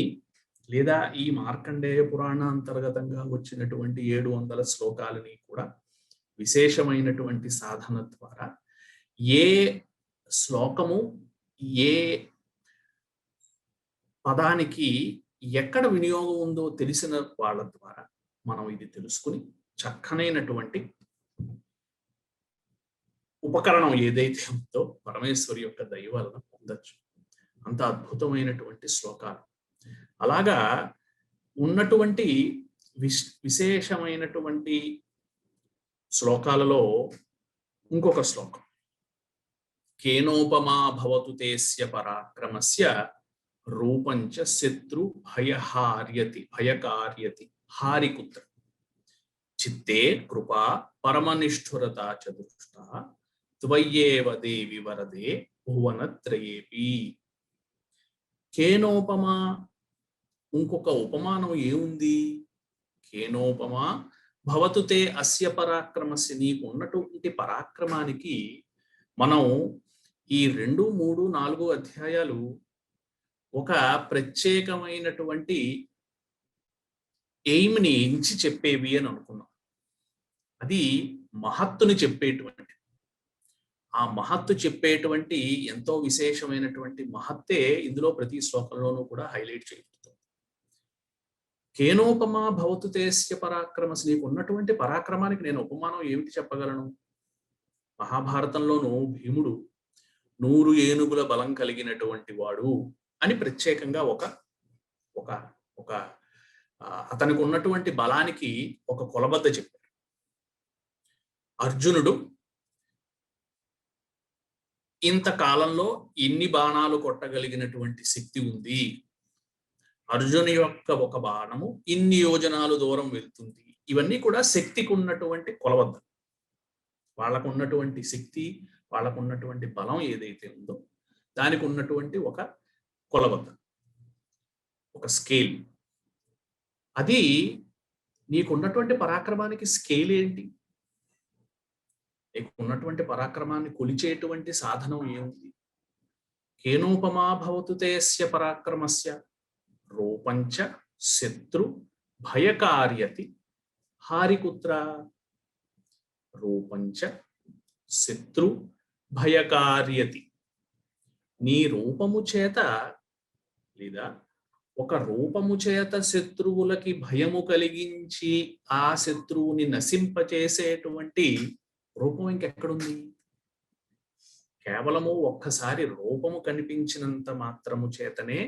లేదా ఈ మార్కండేయ పురాణ అంతర్గతంగా వచ్చినటువంటి 700 శ్లోకాలని కూడా విశేషమైనటువంటి సాధన ద్వారా ఏ శ్లోకము ఏ పదానికి ఎక్కడ వినియోగం ఉందో తెలిసిన వాళ్ళ ద్వారా మనం ఇది తెలుసుకుని చక్కనైనటువంటి ఉపకరణం ఏదైతే ఉందో పరమేశ్వరి యొక్క దయ వలన పొందొచ్చు. అంత అద్భుతమైనటువంటి శ్లోకాలు. అలాగా ఉన్నటువంటి విశేషమైనటువంటి శ్లోకాలలో ఇంకొక శ్లోకం. కేనోపమా భవతు తేస్య పరాక్రమస్య రూపంచ శత్రు భయకార్యతి హారికుత్ర చిత్తే కృపా పరమనిష్ఠురతా చ దృష్టా త్వయ్యేవ దేవి వరదే భువనత్రయేపి. కేనోపమా, ఇంకొక ఉపమానం ఏముంది? కేనోపమా భవతు తే అస్య పరాక్రమస్య. నీకు ఉన్నటువంటి పరాక్రమానికి మనం ఈ 2, 3, 4 అధ్యాయాలు ఒక ప్రత్యేకమైనటువంటి ఎయిమ్ని ఎంచి చెప్పేవి అని అనుకున్నాం. అది మహత్తుని చెప్పేటువంటి, ఆ మహత్తు చెప్పేటువంటి ఎంతో విశేషమైనటువంటి మహత్తే ఇందులో ప్రతి శ్లోకంలోనూ కూడా హైలైట్ చేయబడుతుంది. కేనోపమా భవతు తేస్య పరాక్రమస్. నీకు ఉన్నటువంటి పరాక్రమానికి నేను ఉపమానం ఏమిటి చెప్పగలను? మహాభారతంలోనూ భీముడు 100 ఏనుగుల బలం కలిగినటువంటి వాడు అని ప్రత్యేకంగా ఒక అతనికి ఉన్నటువంటి బలానికి ఒక కొలబద్ద చెప్పారు. అర్జునుడు ఇంతకాలంలో ఇన్ని బాణాలు కొట్టగలిగినటువంటి శక్తి ఉంది. అర్జును యొక్క ఒక బాణము ఇన్ని యోజనాలు దూరం వెళ్తుంది. ఇవన్నీ కూడా శక్తికి ఉన్నటువంటి కొలబద్ద. వాళ్ళకు ఉన్నటువంటి శక్తి, వాళ్ళకు ఉన్నటువంటి బలం ఏదైతే ఉందో దానికి ఉన్నటువంటి ఒక కొలబద్ద, ఒక స్కేల్. అది నీకున్నటువంటి పరాక్రమానికి స్కేల్ ఏంటి? నీకు ఉన్నటువంటి పరాక్రమాన్ని కొలిచేటువంటి సాధనం ఏముంది? కేనోపమా భవతు తేస్య పరాక్రమస్య రూపంచ శత్రు భయకార్యతి హారికుత్ర. రూపంచ శత్రు భయకార్యతి. నీ రూపము చేత లేదా ఒక రూపము చేత శత్రువులకి భయము కలిగించి ఆ శత్రువుని నశింపచేసేటువంటి రూపం ఇంకెక్కడుంది? కేవలము ఒక్కసారి రూపము కనిపించినంత మాత్రము చేతనే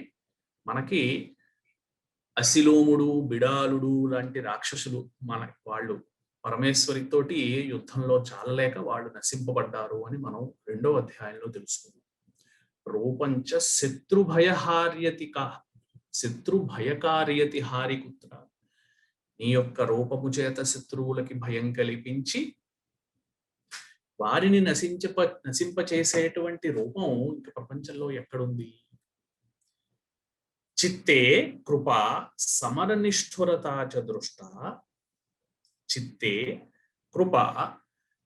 మనకి అసిలోముడు, బిడాలుడు లాంటి రాక్షసులు వాళ్ళు పరమేశ్వరితోటి యుద్ధంలో చాలలేక వాళ్ళు నశింపబడ్డారు అని మనం 2వ అధ్యాయంలో తెలుసుకున్నాం. రూపంచ శత్రు భయకార్యతి హారికుత్ర. నీ యొక్క రూపము చేత శత్రువులకి భయం కల్పించి వారిని నశింపచేసేటువంటి రూపం ఇంక ప్రపంచంలో ఎక్కడుంది? చిత్తే కృపా సమరనిష్ఠురతా చ దృష్ట. చిత్తే కృపా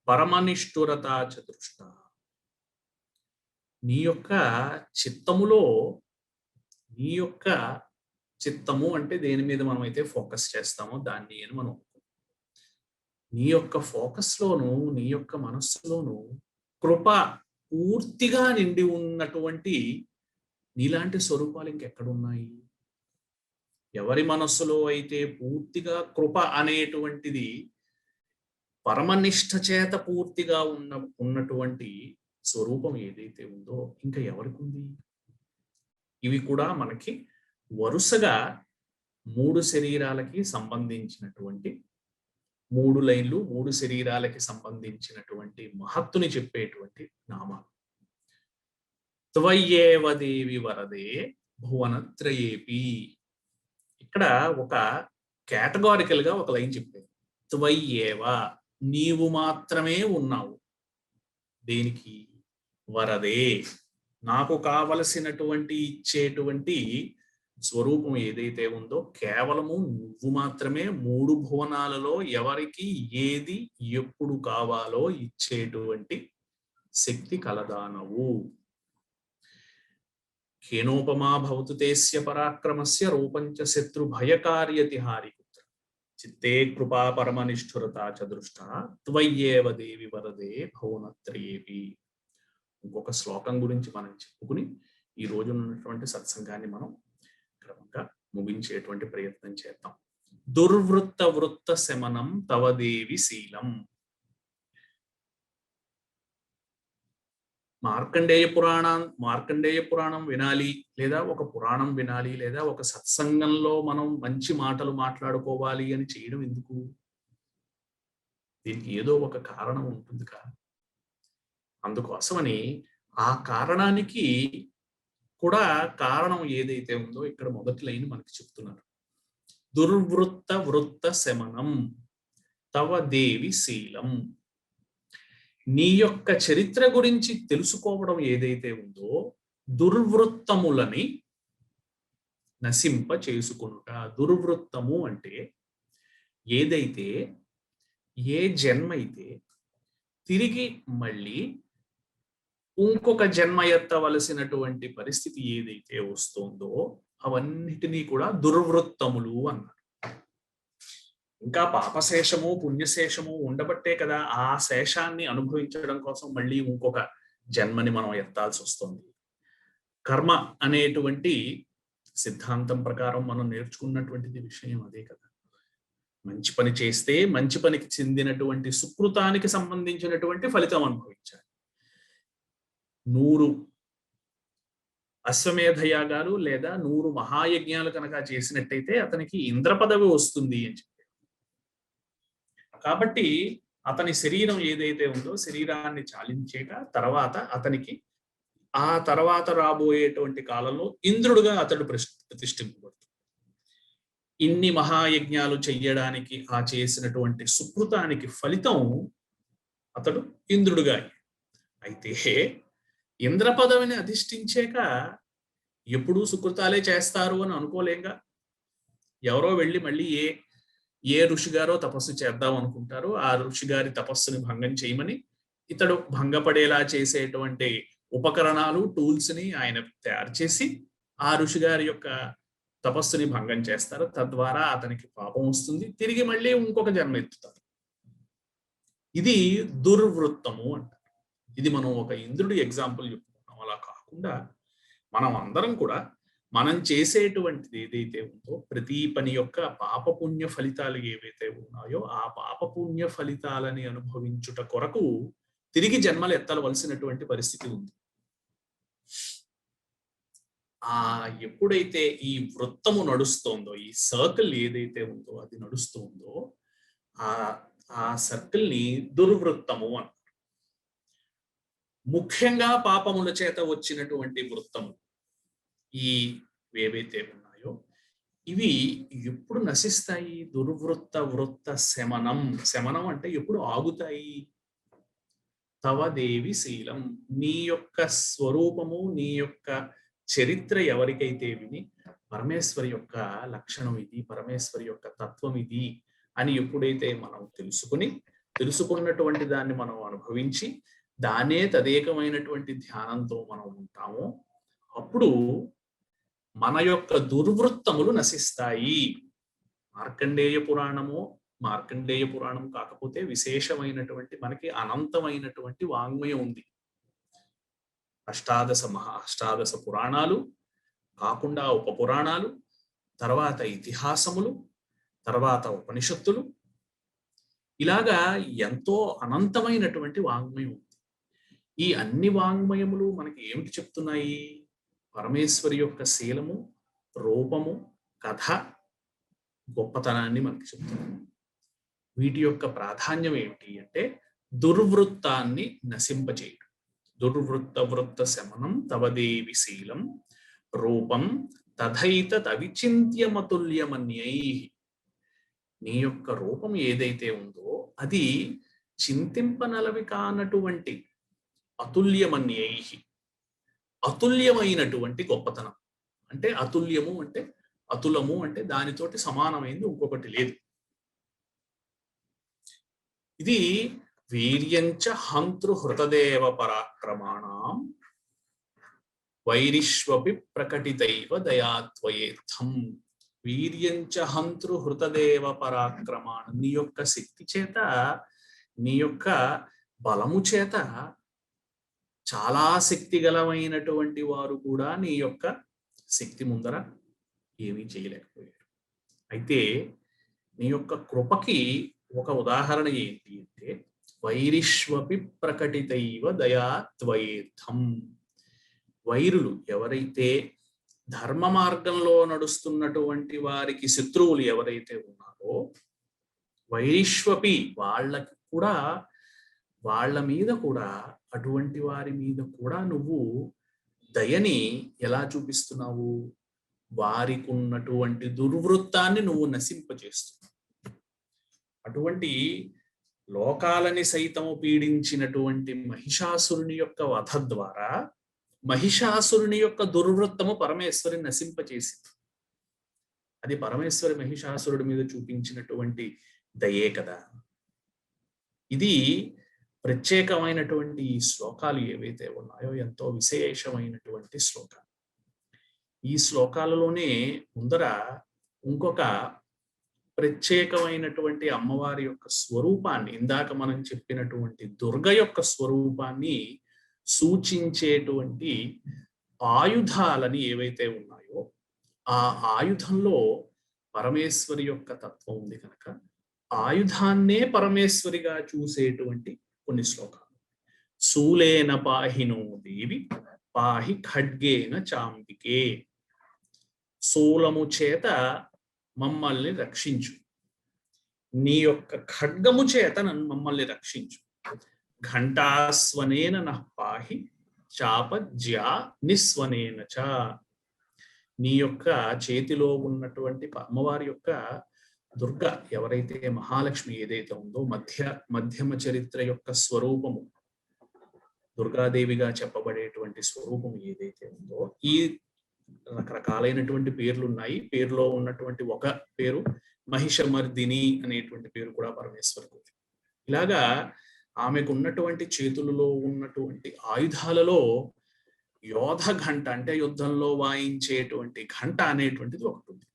పరమనిష్ఠురతా చ దృష్ట. నీ యొక్క చిత్తము అంటే దేని మీద మనం అయితే ఫోకస్ చేస్తామో దాన్ని అని మనం, నీ యొక్క ఫోకస్ లోను నీ యొక్క మనస్సులోను కృప పూర్తిగా నిండి ఉన్నటువంటి నీలాంటి స్వరూపాలు ఇంకెక్కడున్నాయి? ఎవరి మనస్సులో అయితే పూర్తిగా కృప అనేటువంటిది పరమనిష్ఠ చేత పూర్తిగా ఉన్నటువంటి స్వరూపం ఏదైతే ఉందో ఇంకా ఎవరికి ఉంది? ఇవి కూడా మనకి వరుసగా 3 శరీరాలకి సంబంధించినటువంటి 3 లైన్లు, 3 శరీరాలకి సంబంధించినటువంటి మహత్తుని చెప్పేటువంటి నామాలు. త్వయ్యేవ దేవి వరదే భువనత్రయేపి. ఇక్కడ ఒక కేటగారికల్ గా ఒక లైన్ చెప్పారు. త్వయ్యేవ, నీవు మాత్రమే ఉన్నావు. దేనికి? వరదే, నాకు కావలసినటువంటి ఇచ్చేటువంటి స్వరూపం ఏదైతే ఉందో కేవలము నువ్వు మాత్రమే 3 భువనాలలో ఎవరికి ఏది ఎప్పుడు కావాలో ఇచ్చేటువంటి శక్తి కలదానవు. కేనోపమా భవతు తేస్య పరాక్రమస్య రూపంచ శత్రు భయకార్యతి హారికుత్ర. చిత్తే కృపా పరమనిష్ఠురతా చ దృష్ట త్వయ్యేవ దేవి వరదే భువనత్రయేపి. ఇంకొక శ్లోకం గురించి మనం చెప్పుకుని ఈ రోజు ఉన్నటువంటి సత్సంగాన్ని మనం క్రమంగా ముగించేటువంటి ప్రయత్నం చేద్దాం. దుర్వృత్త వృత్త శమనం తవ దేవి శీలం. మార్కండేయ పురాణం వినాలి, లేదా ఒక పురాణం వినాలి, లేదా ఒక సత్సంగంలో మనం మంచి మాటలు మాట్లాడుకోవాలి అని చేయడం ఎందుకు? దీనికి ఏదో ఒక కారణం ఉంటుంది కదా. అందుకోసమని ఆ కారణానికి కూడా కారణం ఏదైతే ఉందో ఇక్కడ మొదటి లైన్ మనకి చెప్తున్నారు. దుర్వృత్త వృత్త శమనం తవ దేవి శీలం. నీ యొక్క చరిత్ర గురించి తెలుసుకోవడం ఏదైతే ఉందో దుర్వృత్తములని నశింప చేసుకొనుట. దుర్వృత్తము అంటే ఏదైతే ఏ జన్మ అయితే తిరిగి మళ్ళీ ఇంకొక జన్మ ఎత్తవలసినటువంటి పరిస్థితి ఏదైతే వస్తుందో అవన్నిటినీ కూడా దుర్వృత్తములు అన్నారు. ఇంకా పాపశేషము పుణ్యశేషము ఉండబట్టే కదా ఆ శేషాన్ని అనుభవించడం కోసం మళ్ళీ ఇంకొక జన్మని మనం ఎత్తాల్సి వస్తుంది. కర్మ అనేటువంటి సిద్ధాంతం ప్రకారం మనం నేర్చుకున్నటువంటిది విషయం అదే కదా. మంచి పని చేస్తే మంచి పనికి చెందినటువంటి సుకృతానికి సంబంధించినటువంటి ఫలితం అనుభవించాలి. 100 అశ్వమేధ యాగాలు లేదా 100 మహాయజ్ఞాలు కనుక చేసినట్టయితే అతనికి ఇంద్ర పదవి వస్తుంది అని చెప్పి. కాబట్టి అతని శరీరం ఏదైతే ఉందో శరీరాన్ని చాలించేక తర్వాత అతనికి ఆ తర్వాత రాబోయేటువంటి కాలంలో ఇంద్రుడుగా అతడు ప్రతిష్ఠింపబడుతుంది. ఇన్ని మహాయజ్ఞాలు చెయ్యడానికి ఆ చేసినటువంటి సుకృతానికి ఫలితం అతడు ఇంద్రుడుగా. అయితే ఇంద్ర పదవిని అధిష్ఠించాక ఎప్పుడూ సుకృతాలే చేస్తారు అని అనుకోలేంగా. ఎవరో వెళ్ళి మళ్ళీ ఏ ఋషి గారో తపస్సు చేద్దాం అనుకుంటారో ఆ ఋషి గారి తపస్సుని భంగం చేయమని ఇతడు భంగపడేలా చేసేటువంటి ఉపకరణాలు టూల్స్ ని ఆయన తయారు చేసి ఆ ఋషి గారి యొక్క తపస్సుని భంగం చేస్తారు. తద్వారా అతనికి పాపం వస్తుంది. తిరిగి మళ్ళీ ఇంకొక జన్మ ఎత్తుతారు. ఇది దుర్వృత్తము అంటారు. ఇది మనం ఒక ఇంద్రుడి ఎగ్జాంపుల్ చెప్పుకున్నాం. అలా కాకుండా మనం అందరం కూడా మనం చేసేటువంటిది ఏదైతే ఉందో ప్రతి పని యొక్క పాపపుణ్య ఫలితాలు ఏవైతే ఉన్నాయో ఆ పాపపుణ్య ఫలితాలని అనుభవించుట కొరకు తిరిగి జన్మలు ఎత్తవలసినటువంటి పరిస్థితి ఉంది. ఎప్పుడైతే ఈ వృత్తము నడుస్తోందో, ఈ సర్కిల్ ఏదైతే ఉందో అది నడుస్తుందో ఆ సర్కిల్ ని దుర్వృత్తము అంటారు. ముఖ్యంగా పాపముల చేత వచ్చినటువంటి వృత్తము ఈ ఏవైతే ఉన్నాయో ఇవి ఎప్పుడు నశిస్తాయి? వృత్త శమనం. శమనం అంటే ఎప్పుడు ఆగుతాయి? తవదేవి శీలం, నీ యొక్క స్వరూపము, నీ యొక్క చరిత్ర ఎవరికైతే విని పరమేశ్వరి యొక్క లక్షణం ఇది, పరమేశ్వరి యొక్క తత్వం ఇది అని ఎప్పుడైతే మనం తెలుసుకున్నటువంటి దాన్ని మనం అనుభవించి దానే తదేకమైనటువంటి ధ్యానంతో మనం ఉంటామో అప్పుడు మన యొక్క దుర్వృత్తములు నశిస్తాయి. మార్కండేయ పురాణం కాకపోతే విశేషమైనటువంటి మనకి అనంతమైనటువంటి వాంగ్మయం ఉంది. అష్టాదశ పురాణాలు కాకుండా ఉపపురాణాలు, తర్వాత ఇతిహాసములు, తర్వాత ఉపనిషత్తులు, ఇలాగా ఎంతో అనంతమైనటువంటి వాంగ్మయం ఉంది. ఈ అన్ని వాంగ్మయములు మనకి ఏమిటి చెప్తున్నాయి? పరమేశ్వరి యొక్క శీలము, రూపము, కథ, గొప్పతనాన్ని మనకి చెప్తున్నాయి. వీటి యొక్క ప్రాధాన్యం ఏమిటి అంటే దుర్వృత్తాన్ని నశింపచేయడం. వృత్త శమనం తవదేవి శీలం రూపం తథైతదవిచింత్యమతుల్యమన్యై. నీ యొక్క రూపం ఏదైతే ఉందో అది చింతింపనలవి కానటువంటి అతుల్యమన్యై, అతుల్యమైనటువంటి గొప్పతనం. అంటే అతుల్యము అంటే అతులము అంటే దానితోటి సమానమైంది ఇంకొకటి లేదు. ఇది వీర్యంచ హంతృ హృతదేవ పరాక్రమాణం వైరిష్వపి ప్రకటితైవ దయాత్వయేత్థం. వీర్యంచ హంతృ హృతదేవ పరాక్రమాణం, నీ యొక్క శక్తి చేత, నీ యొక్క బలము చేత చాలా శక్తి గలమైనటువంటి వారు కూడా నీ యొక్క శక్తి ముందర ఏమీ చేయలేకపోయారు. అయితే నీ యొక్క కృపకి ఒక ఉదాహరణ ఏంటి అంటే వైరిష్వపి ప్రకటితైవ దయాత్వయేత్థం. వైరులు ఎవరైతే ధర్మ మార్గంలో నడుస్తున్నటువంటి వారికి శత్రువులు ఎవరైతే ఉన్నారో వైరిష్వపి వాళ్ళకి కూడా, వాళ్ళ మీద కూడా, అటువంటి వారి మీద కూడా నువ్వు దయని ఎలా చూపిస్తున్నావు? వారికి ఉన్నటువంటి దుర్వృత్తాన్ని నువ్వు నశింపచేస్తున్నావు. అటువంటి లోకాలని సైతము పీడించినటువంటి మహిషాసురుని యొక్క వధ ద్వారా మహిషాసురుని యొక్క దుర్వృత్తము పరమేశ్వరి నశింపచేసింది. అది పరమేశ్వరి మహిషాసురుడి మీద చూపించినటువంటి దయే కదా. ఇది ప్రత్యేకమైనటువంటి ఈ శ్లోకాలు ఏవైతే ఉన్నాయో ఎంతో విశేషమైనటువంటి శ్లోకాలు. ఈ శ్లోకాలలోనే ముందర ఇంకొక ప్రత్యేకమైనటువంటి అమ్మవారి యొక్క స్వరూపాన్ని, ఇందాక మనం చెప్పినటువంటి దుర్గ యొక్క స్వరూపాన్ని సూచించేటువంటి ఆయుధాలని ఏవైతే ఉన్నాయో ఆ ఆయుధంలో పరమేశ్వరి యొక్క తత్వం ఉంది కనుక ఆయుధాన్నే పరమేశ్వరిగా చూసేటువంటి కొన్ని శ్లోకాలు. శూలేన పాహినో దేవి పాహి ఖడ్గేన చాంబికే. శూలము చేత మమ్మల్ని రక్షించు, నీ యొక్క ఖడ్గము చేత మమ్మల్ని రక్షించు. ఘంటాస్వనేన నః పాహి చాపజ్యా నిస్వనేన చ. నీ యొక్క చేతిలో ఉన్నటువంటి అమ్మవారి యొక్క దుర్గ ఎవరైతే మహాలక్ష్మి ఏదైతే ఉందో మధ్యమ చరిత్ర యొక్క స్వరూపము, దుర్గాదేవిగా చెప్పబడేటువంటి స్వరూపం ఏదైతే ఉందో, ఈ రకరకాలైనటువంటి పేర్లు ఉన్నాయి. పేరులో ఉన్నటువంటి ఒక పేరు మహిషమర్దిని అనేటువంటి పేరు కూడా పరమేశ్వరికి. ఇలాగా ఆమెకు ఉన్నటువంటి చేతులలో ఉన్నటువంటి ఆయుధాలలో యోధ ఘంట అంటే యుద్ధంలో వాయించేటువంటి ఘంట అనేటువంటిది ఒకటి ఉంది.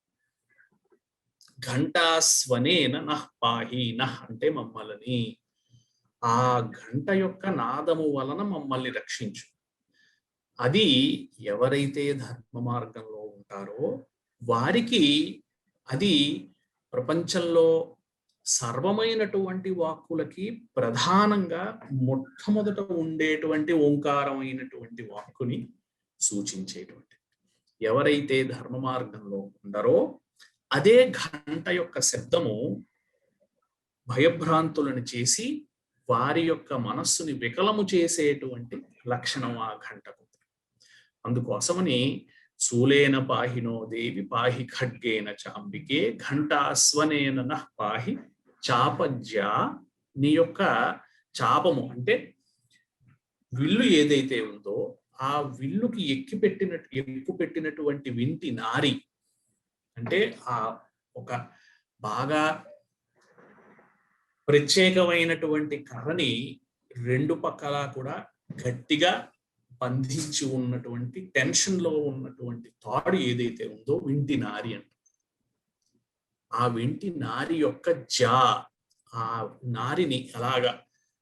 ఘంటా స్వనేన నః పాహి, నః అంటే మమ్మల్ని, ఆ ఘంట యొక్క నాదము వలన మమ్మల్ని రక్షించు. అది ఎవరైతే ధర్మ మార్గంలో ఉంటారో వారికి అది ప్రపంచంలో సర్వమైనటువంటి వాక్కులకి ప్రధానంగా మొట్టమొదట ఉండేటువంటి ఓంకారమైనటువంటి వాక్కుని సూచించేటువంటి. ఎవరైతే ధర్మ మార్గంలో ఉండరో అదే ఘంట యొక్క శబ్దము భయభ్రాంతులను చేసి వారి యొక్క మనస్సుని వికలము చేసేటువంటి లక్షణం ఆ ఘంటకు. అందుకోసమని శూలేన పాహినో దేవి పాహి ఖడ్గేన చాంబికే ఘంటాస్వనేన నః పాహి చాపజ్యా, నీ యొక్క చాపము అంటే విల్లు ఏదైతే ఉందో ఆ విల్లుకి ఎక్కుపెట్టినటువంటి వింటి నారి అంటే ఆ ఒక బాగా ప్రత్యేకమైనటువంటి కర్రని రెండు పక్కల కూడా గట్టిగా బంధించి ఉన్నటువంటి టెన్షన్ లో ఉన్నటువంటి తాడు ఏదైతే ఉందో వింటి నారి అంట. ఆ వింటి నారి యొక్క ఆ నారిని అలాగా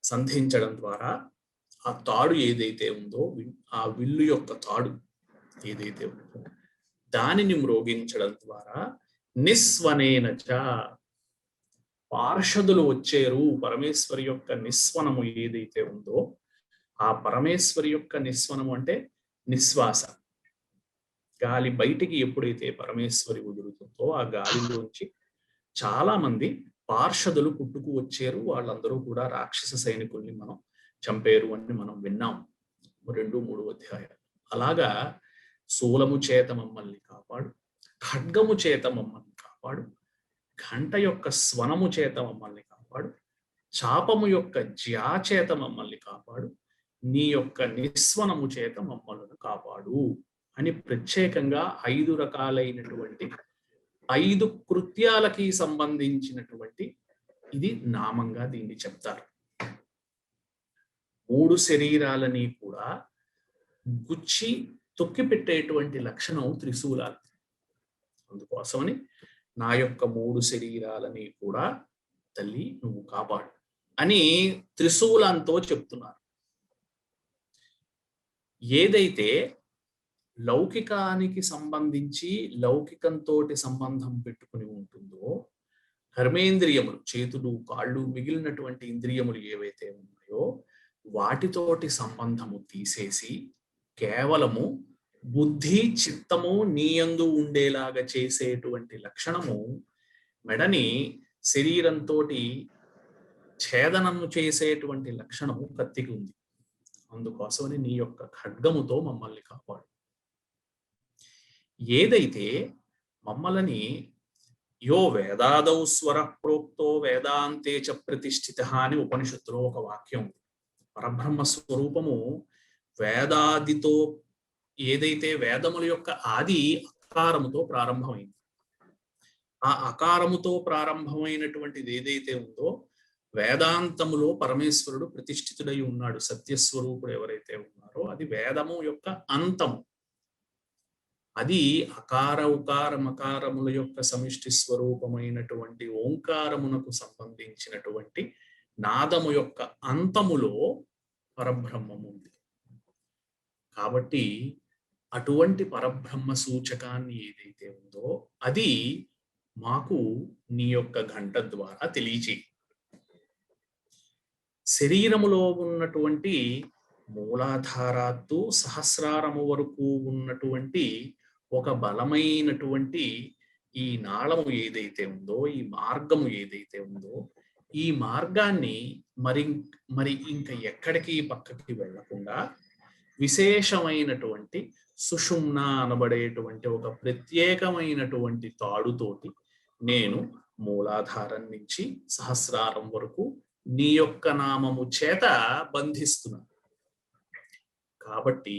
సంధించడం ద్వారా ఆ తాడు ఏదైతే ఉందో ఆ విల్లు యొక్క తాడు ఏదైతే ఉందో దానిని మ్రోగించడం ద్వారా నిస్వనేనచ, పార్షదులు వచ్చేరు. పరమేశ్వరి యొక్క నిస్వనము ఏదైతే ఉందో ఆ పరమేశ్వరి యొక్క నిస్వనము అంటే నిశ్వాస, గాలి బయటికి ఎప్పుడైతే పరమేశ్వరి వదులుతుందో ఆ గాలిలోంచి చాలా మంది పార్షదులు పుట్టుకు వచ్చారు. వాళ్ళందరూ కూడా రాక్షస సైనికుల్ని మనం చంపేరు అని మనం విన్నాం 2-3 అధ్యాయాలు. అలాగా శూలము చేత మమ్మల్ని కాపాడు, ఖడ్గము చేత మమ్మల్ని కాపాడు, ఘంట యొక్క స్వనము చేత మమ్మల్ని కాపాడు, చాపము యొక్క జ్యా చేత మమ్మల్ని కాపాడు, నీ యొక్క నిస్వనము చేత మమ్మల్ని కాపాడు అని ప్రత్యేకంగా 5 రకాలైనటువంటి 5 కృత్యాలకి సంబంధించినటువంటి ఇది నామంగా దీన్ని చెప్తారు. 3 శరీరాలని కూడా గుచ్చి తొక్కి పెట్టేటువంటి లక్షణం త్రిశూలాలు. అందుకోసమని నా యొక్క 3 శరీరాలని కూడా తల్లి నువ్వు కాపాడు అని త్రిశూలంతో చెప్తున్నారు. ఏదైతే లౌకికానికి సంబంధించి లౌకికంతో సంబంధం పెట్టుకుని ఉంటుందో కర్మేంద్రియములు, చేతులు, కాళ్ళు, మిగిలినటువంటి ఇంద్రియములు ఏవైతే ఉన్నాయో వాటితోటి సంబంధము తీసేసి కేవలము బుద్ధి చిత్తము నీయందు ఉండేలాగా చేసేటువంటి లక్షణము మెడని శరీరంతో ఛేదనము చేసేటువంటి లక్షణము కత్తికి ఉంది. అందుకోసమని నీ యొక్క ఖడ్గముతో మమ్మల్ని కాపాడు. ఏదైతే మమ్మల్ని యో వేదాదౌ స్వర ప్రోక్తో వేదాంతే చ ప్రతిష్ఠిత అని ఉపనిషత్తులో ఒక వాక్యం. పరబ్రహ్మ స్వరూపము వేదాదితో ఏదైతే వేదముల యొక్క ఆది అకారముతో ప్రారంభమైంది, ఆ అకారముతో ప్రారంభమైనటువంటిది ఏదైతే ఉందో వేదాంతములో పరమేశ్వరుడు ప్రతిష్ఠితుడై ఉన్నాడు. సత్యస్వరూపుడు ఎవరైతే ఉన్నారో అది వేదము యొక్క అంతము. అది అకార ఉకార మకారముల యొక్క సమిష్టి స్వరూపమైనటువంటి ఓంకారమునకు సంబంధించినటువంటి నాదము యొక్క అంతములో పరబ్రహ్మము ఉంది. కాబట్టి అటువంటి పరబ్రహ్మ సూచకాన్ని ఏదైతే ఉందో అది మాకు నీ యొక్క ఘంట ద్వారా తెలియచేయి. శరీరములో ఉన్నటువంటి మూలాధారాత్తు సహస్రారము వరకు ఉన్నటువంటి ఒక బలమైనటువంటి ఈ నాళము ఏదైతే ఉందో, ఈ మార్గము ఏదైతే ఉందో, ఈ మార్గాన్ని మరి ఇంకా ఎక్కడికి పక్కకి వెళ్లకుండా విశేషమైనటువంటి సుషుమ్న అనబడేటువంటి ఒక ప్రత్యేకమైనటువంటి తాడుతోటి నేను మూలాధారం నుంచి సహస్రారం వరకు నీ యొక్క నామము చేత బంధిస్తున్నాను. కాబట్టి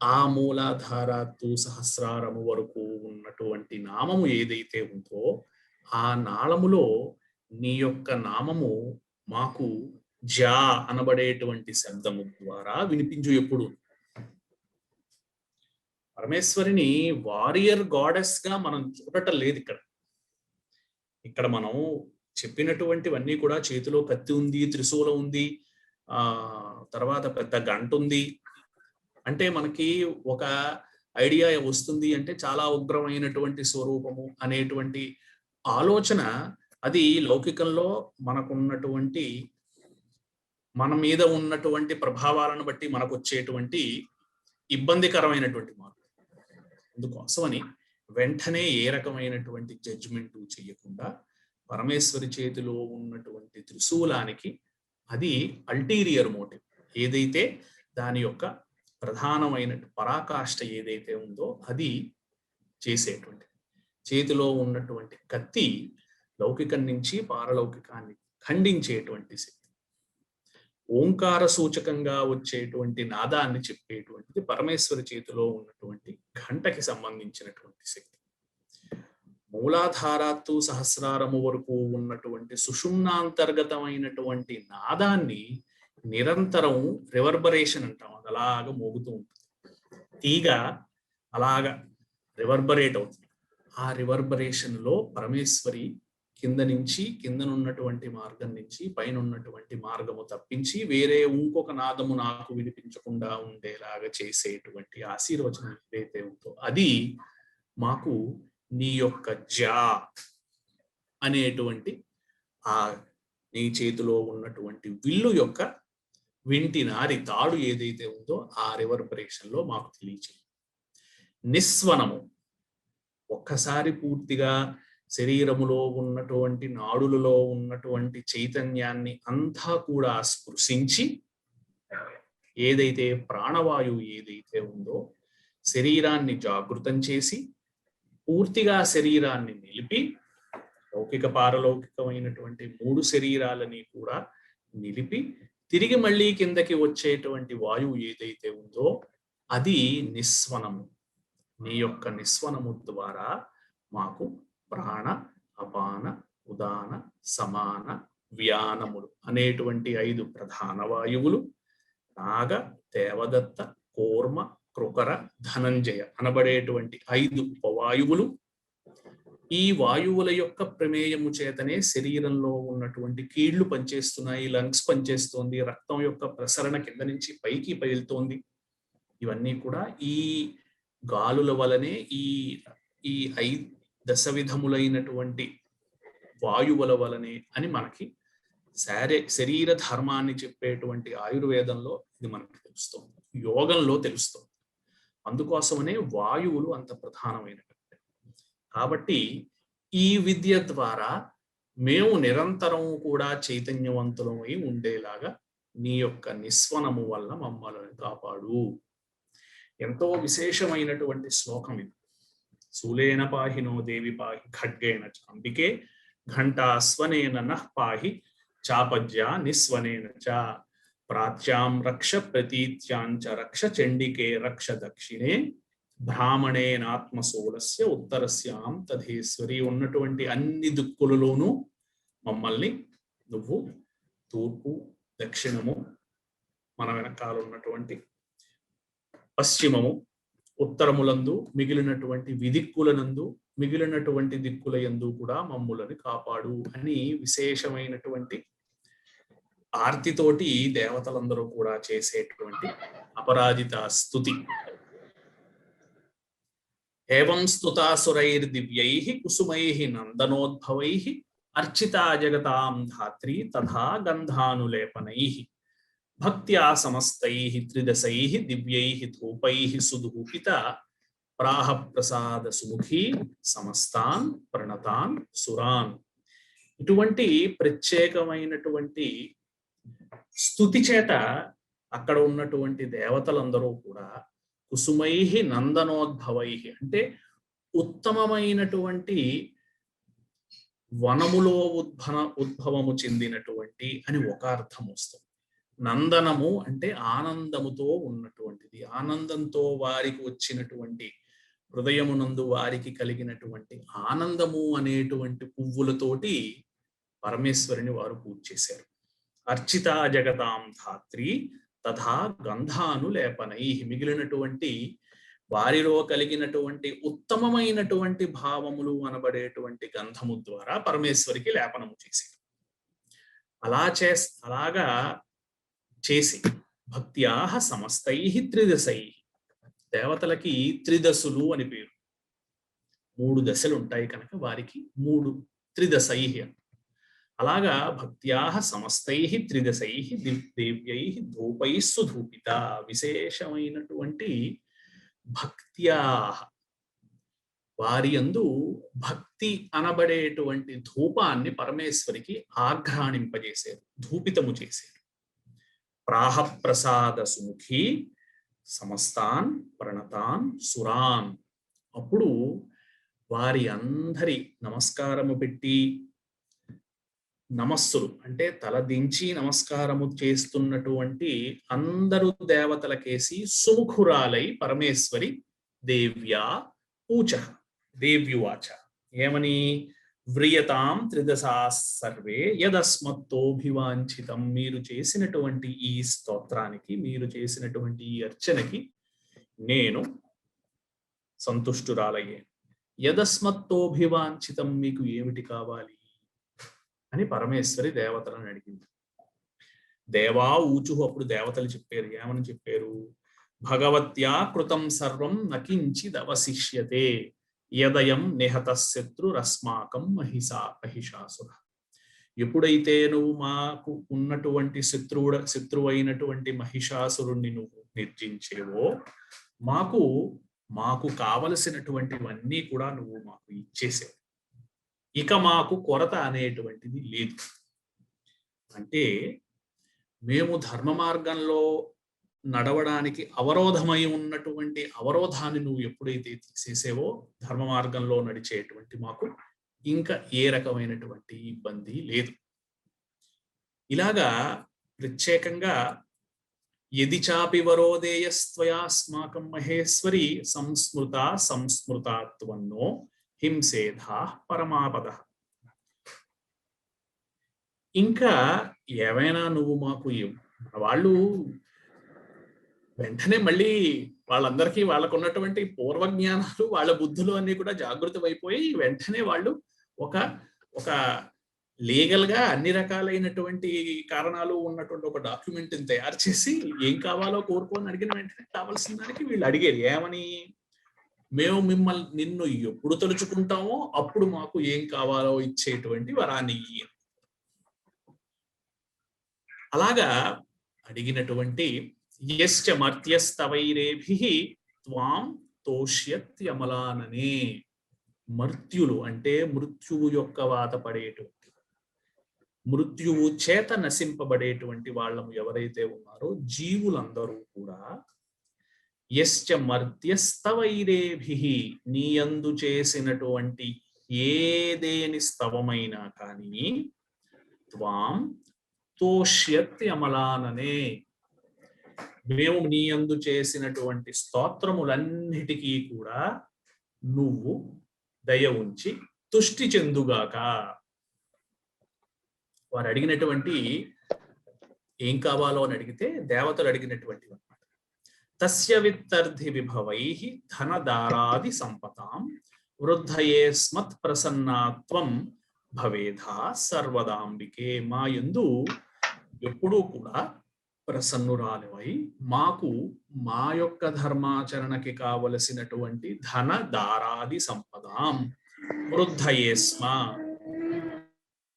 ఆ మూలాధారాత్తు సహస్రారము వరకు ఉన్నటువంటి నామము ఏదైతే ఉందో ఆ నాళములో నీ యొక్క నామము మాకు జా అనబడేటువంటి శబ్దము ద్వారా వినిపించు. ఎప్పుడు పరమేశ్వరిని వారియర్ గాడెస్ గా మనం చూడటం లేదు ఇక్కడ. ఇక్కడ మనం చెప్పినటువంటివన్నీ కూడా చేతిలో కత్తి ఉంది, త్రిశూలం ఉంది, తర్వాత పెద్ద గంట ఉంది అంటే మనకి ఒక ఐడియా వస్తుంది. అంటే చాలా ఉగ్రమైనటువంటి స్వరూపము అనేటువంటి ఆలోచన అది లౌకికంలో మనకున్నటువంటి మన మీద ఉన్నటువంటి ప్రభావాలను బట్టి మనకు వచ్చేటువంటి ఇబ్బందికరమైనటువంటి మార్పు. అందుకోసమని వెంటనే ఏ రకమైనటువంటి జడ్జిమెంట్ చేయకుండా పరమేశ్వరి చేతిలో ఉన్నటువంటి త్రిశూలానికి అది అల్టీరియర్ మోటివ్ ఏదైతే దాని యొక్క ప్రధానమైన పరాకాష్ఠ ఏదైతే ఉందో అది చేసేటువంటి, చేతిలో ఉన్నటువంటి కత్తి లౌకికం నుంచి పారలౌకికాన్ని ఖండించేటువంటి శక్తి, ఓంకార సూచకంగా వచ్చేటువంటి నాదాన్ని చెప్పేటువంటిది పరమేశ్వరి చేతిలో ఉన్నటువంటి ఘంటకి సంబంధించినటువంటి శక్తి. మూలాధారాత్తు సహస్రారము వరకు ఉన్నటువంటి సుషుమ్నాంతర్గతమైనటువంటి నాదాన్ని నిరంతరం రివర్బరేషన్ అంటాం, అది అలాగా మోగుతూ ఉంటుంది. తీగ అలాగా రివర్బరేట్ అవుతుంది. ఆ రివర్బరేషన్ లో పరమేశ్వరి కిందనున్నటువంటి మార్గం నుంచి పైన ఉన్నటువంటి మార్గము తప్పించి వేరే ఇంకొక నాదము నాకు వినిపించకుండా ఉండేలాగా చేసేటువంటి ఆశీర్వచనం ఏదైతే ఉందో అది మాకు నీ యొక్క జా అనేటువంటి ఆ నీ చేతిలో ఉన్నటువంటి విల్లు యొక్క వింటినారి తాడు ఏదైతే ఉందో ఆ రివర్బరేషన్ లో మాకు తెలియచేయి. నిస్వనము, ఒక్కసారి పూర్తిగా శరీరములో ఉన్నటువంటి నాడులలో ఉన్నటువంటి చైతన్యాన్ని అంతా కూడా స్పృశించి ఏదైతే ప్రాణవాయువు ఏదైతే ఉందో శరీరాన్ని జాగృతం చేసి పూర్తిగా శరీరాన్ని నిలిపి లౌకిక పారలౌకికమైనటువంటి 3 శరీరాలని కూడా నిలిపి తిరిగి మళ్ళీ కిందకి వచ్చేటువంటి వాయువు ఏదైతే ఉందో అది నిస్వనము. నీ యొక్క నిస్వనము ద్వారా మాకు ప్రాణ, అపాన, ఉదాన, సమాన, వ్యానములు అనేటువంటి 5 ప్రధాన వాయువులు, నాగ, దేవదత్త, కూర్మ, కృకర, ధనంజయ అనబడేటువంటి 5 ఉపవాయువులు. ఈ వాయువుల యొక్క ప్రమేయము చేతనే శరీరంలో ఉన్నటువంటి కీళ్లు పనిచేస్తున్నాయి, లంగ్స్ పనిచేస్తోంది, రక్తం యొక్క ప్రసరణ కింద నుంచి పైకి పైలుతోంది. ఇవన్నీ కూడా ఈ గాలుల వలనే ఈ 5 దశవిధములైనటువంటి వాయువుల వలనే అని మనకి శరీర ధర్మాన్ని చెప్పేటువంటి ఆయుర్వేదంలో ఇది మనకి తెలుస్తుంది, యోగంలో తెలుస్తుంది. అందుకోసమనే వాయువులు అంత ప్రధానమైనటువంటి. కాబట్టి ఈ విద్య ద్వారా మేము నిరంతరం కూడా చైతన్యవంతులమై ఉండేలాగా నీ యొక్క నిస్వనము వల్ల మమ్మల్ని కాపాడు. ఎంతో విశేషమైనటువంటి శ్లోకం ఇది. శూలేన పాహినో దేవి పాహి ఖడ్గేన చాంబికే ఘంటాస్వనేన నః పాహి చాపజ్యా నిస్వనేన చ ప్రాచ్యాం రక్ష ప్రతీత్యాంచ రక్ష చండికే రక్ష దక్షిణే బ్రాహ్మణేనాత్మసోలస్య ఉత్తరస్యాం తథేశ్వరి. ఉన్నటువంటి అన్ని దిక్కులలోనూ మమ్మల్ని నువ్వు తూర్పు, దక్షిణము, మన వెనకాల ఉన్నటువంటి పశ్చిమము, ఉత్తరములందు, మిగిలినటువంటి విదిక్కులనందు, మిగిలినటువంటి దిక్కుల యందు కూడా మమ్ములని కాపాడు అని విశేషమైనటువంటి ఆర్తితోటి దేవతలందరూ కూడా చేసేటువంటి అపరాజిత స్తుతి. ఏవం స్తుతాసురైర్దివ్యైః కుసుమైః నందనోద్భవైః అర్చితా జగతాం ధాత్రీ తథా గంధానులేపనైః భక్త్యా సమస్తైః త్రిదశైః దివ్యైః ధూపైః సుధూపిత ప్రాహ ప్రసాద సుముఖీ సమస్తాన్ ప్రణతాన్ సురాన్. ఇటువంటి ప్రత్యేకమైనటువంటి స్తుతి చేత అక్కడ ఉన్నటువంటి దేవతలందరూ కూడా కుసుమైః నందనోద్భవైః అంటే ఉత్తమమైనటువంటి వనములో ఉద్భవము చెందినటువంటి అని ఒక అర్థం వస్తుంది. నందనము అంటే ఆనందముతో ఉన్నటువంటిది, ఆనందంతో వారికి వచ్చినటువంటి హృదయమునందు వారికి కలిగినటువంటి ఆనందము అనేటువంటి పువ్వులతోటి పరమేశ్వరిని వారు పూజ చేశారు. అర్చితా జగతాం ధాత్రి తథా గంధానులేపనై. మిగిలినటువంటి వారిలో కలిగినటువంటి ఉత్తమమైనటువంటి భావములు అనబడేటువంటి గంధము ద్వారా పరమేశ్వరికి లేపనము చేశారు. అలాగా చేసి భక్త్యాహ సమస్తై త్రిదశై, దేవతలకి త్రిదశులు అని పేరు. 3 దశలు ఉంటాయి కనుక వారికి 3 త్రిదశై. అలాగా భక్త్యాహ సమస్తై త్రిదశై దేవ్యై ధూపై సుధూపిత, విశేషమైనటువంటి భక్త్యాహ వారి యందు భక్తి అనబడేటువంటి ధూపాన్ని పరమేశ్వరికి ఆఘ్రాణింపజేశారు, ధూపితము చేశారు. ప్రాహ ప్రసాద సుముఖి సమస్తాన్ ప్రణతాన్ సురాన్, అప్పుడు వారి అందరి నమస్కారము పెట్టి, నమస్సులు అంటే తల దించి నమస్కారము చేస్తున్నటువంటి అందరూ దేవతలకేసి సుముఖురాలై పరమేశ్వరి దేవ్యా ఊచ, దేవ్యువాచ ఏమని, వ్రియతాం త్రిదశా సర్వే యదస్మత్తోభివాంఛితం, మీరు చేసినటువంటి ఈ స్తోత్రానికి, మీరు చేసినటువంటి ఈ అర్చనకి నేను సంతుష్టురాలయ్యాను. యదస్మత్తోభివాంఛితం, మీకు ఏమిటి కావాలి అని పరమేశ్వరి దేవతలను అడిగింది. దేవా ఊచు, అప్పుడు దేవతలు చెప్పారు. ఏమని చెప్పారు? భగవత్యా కృతం సర్వం నకించిదవశిష్యతే యదయం నిహత శత్రురస్మాకం మహిషాసుర. ఎప్పుడైతే నువ్వు మాకు ఉన్నటువంటి శత్రువైనటువంటి మహిషాసురుణ్ణి నువ్వు నిర్జించేవో, మాకు కావలసినటువంటివన్నీ కూడా నువ్వు మాకు ఇచ్చేసావు. ఇక మాకు కొరత అనేటువంటిది లేదు. అంటే మేము ధర్మ మార్గంలో నడవడానికి అవరోధమై ఉన్నటువంటి అవరోధాన్ని నువ్వు ఎప్పుడైతే తీసేసేవో, ధర్మ మార్గంలో నడిచేటువంటి మాకు ఇంకా ఏ రకమైనటువంటి ఇబ్బంది లేదు. ఇలాగా ప్రత్యేకంగా యది చాపి వరోదేయస్త్వయాస్మాకం మహేశ్వరి సంస్మృత సంస్మృతాత్వన్నో హింసేధా పరమాపద. ఇంకా ఏవైనా నువ్వు మాకు వాళ్ళు వెంటనే మళ్ళీ వాళ్ళందరికీ వాళ్ళకు ఉన్నటువంటి పూర్వజ్ఞానాలు, వాళ్ళ బుద్ధులు అన్ని కూడా జాగృతమైపోయి వెంటనే వాళ్ళు ఒక లీగల్ గా అన్ని రకాలైనటువంటి కారణాలు ఉన్నటువంటి ఒక డాక్యుమెంట్ తయారు చేసి ఏం కావాలో కోరుకోని అడిగిన వెంటనే కావాల్సిన దానికి వీళ్ళు అడిగేది ఏమని, మేము నిన్ను ఎప్పుడు తలుచుకుంటామో అప్పుడు మాకు ఏం కావాలో ఇచ్చేటువంటి వరాన్ని. అలాగా అడిగినటువంటి యశ్చ మర్త్యస్తవైరేభిః త్వాం తోష్యత్యమలాననే, మర్త్యులు అంటే మృత్యువు యొక్క వాత పడేటువంటి, మృత్యువు చేత నశింపబడేటువంటి వాళ్ళము ఎవరైతే ఉన్నారో జీవులందరూ కూడా యశ్చ మర్త్యస్తవైరేభిః, నీయందు చేసినటువంటి ఏదేని స్తవమైనా కానీ త్వాం తోష్యత్యమలాననే, మేము నీయందు చేసినటువంటి స్తోత్రములన్నిటికీ కూడా నువ్వు దయ ఉంచి తుష్టి చెందుగాక. వారు అడిగినటువంటి ఏం కావాలో అని అడిగితే దేవతలు అడిగినటువంటి అన్నమాట. తస్య విత్తర్ధి విభవైః ధనదారాది సంపదాం వృద్ధయే స్మత్ ప్రసన్నాత్వం భవేధా సర్వదాంబికే, మా యందు ఎప్పుడూ కూడా ప్రసన్నురాలివై మాకు మా యొక్క ధర్మాచరణకి కావలసినటువంటి ధన దారాది సంపదాం వృద్ధయే స్మ,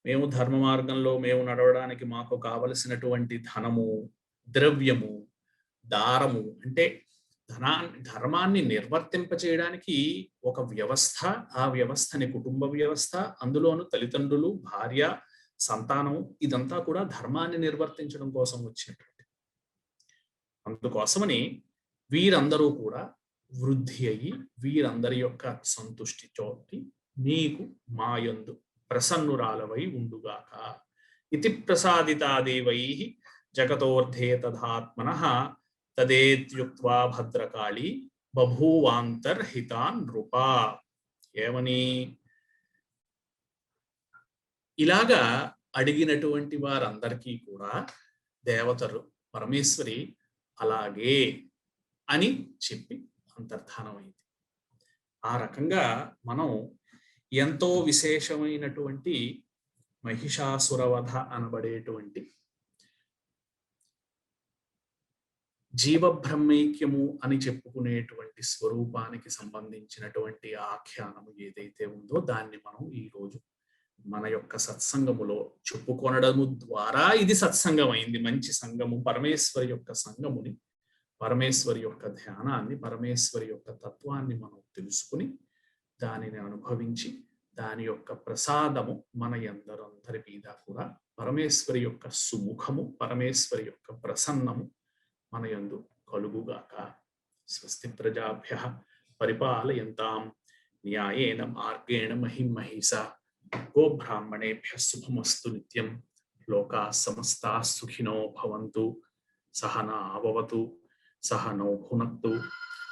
మేము ధర్మ మార్గంలో మేము నడవడానికి మాకు కావలసినటువంటి ధనము, ద్రవ్యము, దారము అంటే ధర్మాన్ని నిర్వర్తింపచేయడానికి ఒక వ్యవస్థ, ఆ వ్యవస్థని కుటుంబ వ్యవస్థ, అందులోను తల్లిదండ్రులు, భార్య, సంతానం, ఇదంతా కూడా ధర్మాన్ని నిర్వర్తించడం కోసం వచ్చినటువంటి. అందుకోసమని వీరందరూ కూడా వృద్ధి అయ్యి వీరందరి యొక్క సంతుష్టి చోటి నీకు మాయందు ప్రసన్నురాలవై ఉండుగాక. ఇతి ప్రసాదితా దేవైః జగతోర్ధే తథాత్మనః తదేత్యుక్త్వా భద్రకాళి బభూవాంతర్హితాన్ నృపా. ఏమని, ఇలాగా అడిగినటువంటి వారందరికీ కూడా దేవతలు పరమేశ్వరి అలాగే అని చెప్పి అంతర్ధానమైంది. ఆ రకంగా మనం ఎంతో విశేషమైనటువంటి మహిషాసురవధ అనబడేటువంటి జీవబ్రహ్మైక్యము అని చెప్పుకునేటువంటి స్వరూపానికి సంబంధించినటువంటి ఆఖ్యానము ఏదైతే ఉందో దాన్ని మనం ఈ రోజు మన యొక్క సత్సంగములో చెప్పుకొనడము ద్వారా ఇది సత్సంగం అయింది. మంచి సంఘము, పరమేశ్వరి యొక్క సంఘముని, పరమేశ్వరి యొక్క ధ్యానాన్ని, పరమేశ్వరి యొక్క తత్వాన్ని మనం తెలుసుకుని దానిని అనుభవించి దాని యొక్క ప్రసాదము మన అందరందరి మీద కూడా పరమేశ్వరి యొక్క సుముఖము, పరమేశ్వరి యొక్క ప్రసన్నము మన యందు కలుగుగాక. స్వస్తి ప్రజాభ్యః పరిపాలయంతాం న్యాయేన మార్గేణ మహిమహీసా గోబ్రాహ్మణేభ్యః శుభమస్తు నిత్యం. లోకాః సమస్తాః సుఖినో భవంతు. సహనా భవతు, సహనౌ భునక్తు,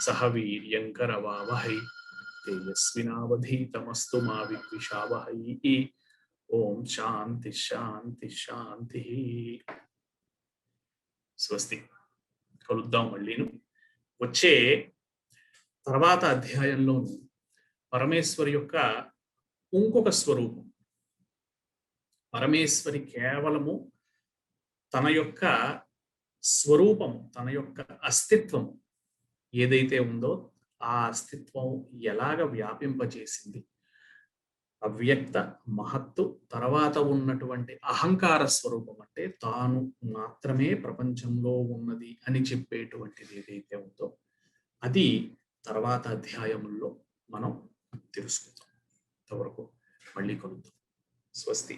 సహ వీర్యం కరవావహై, తేజస్వినావధీతమస్తు మా విద్విషావహై. ఓం శాంతి శాంతి శాంతి. స్వస్తి. కలుద్దాం మళ్ళీను. వచ్చే తర్వాత అధ్యాయంలోను పరమేశ్వరి యొక్క ఇంకొక స్వరూపం, పరమేశ్వరి కేవలము తన యొక్క స్వరూపము, తన యొక్క అస్తిత్వము ఏదైతే ఉందో ఆ అస్తిత్వం ఎలాగ వ్యాపింపజేసింది, అవ్యక్త మహత్తు తర్వాత ఉన్నటువంటి అహంకార స్వరూపం, అంటే తాను మాత్రమే ప్రపంచంలో ఉన్నది అని చెప్పేటువంటిది ఏదైతే ఉందో అది తర్వాత అధ్యాయముల్లో మనం తెలుసుకుందాం. అంతవరకు మళ్ళీ కలుద్దాం. స్వస్తి.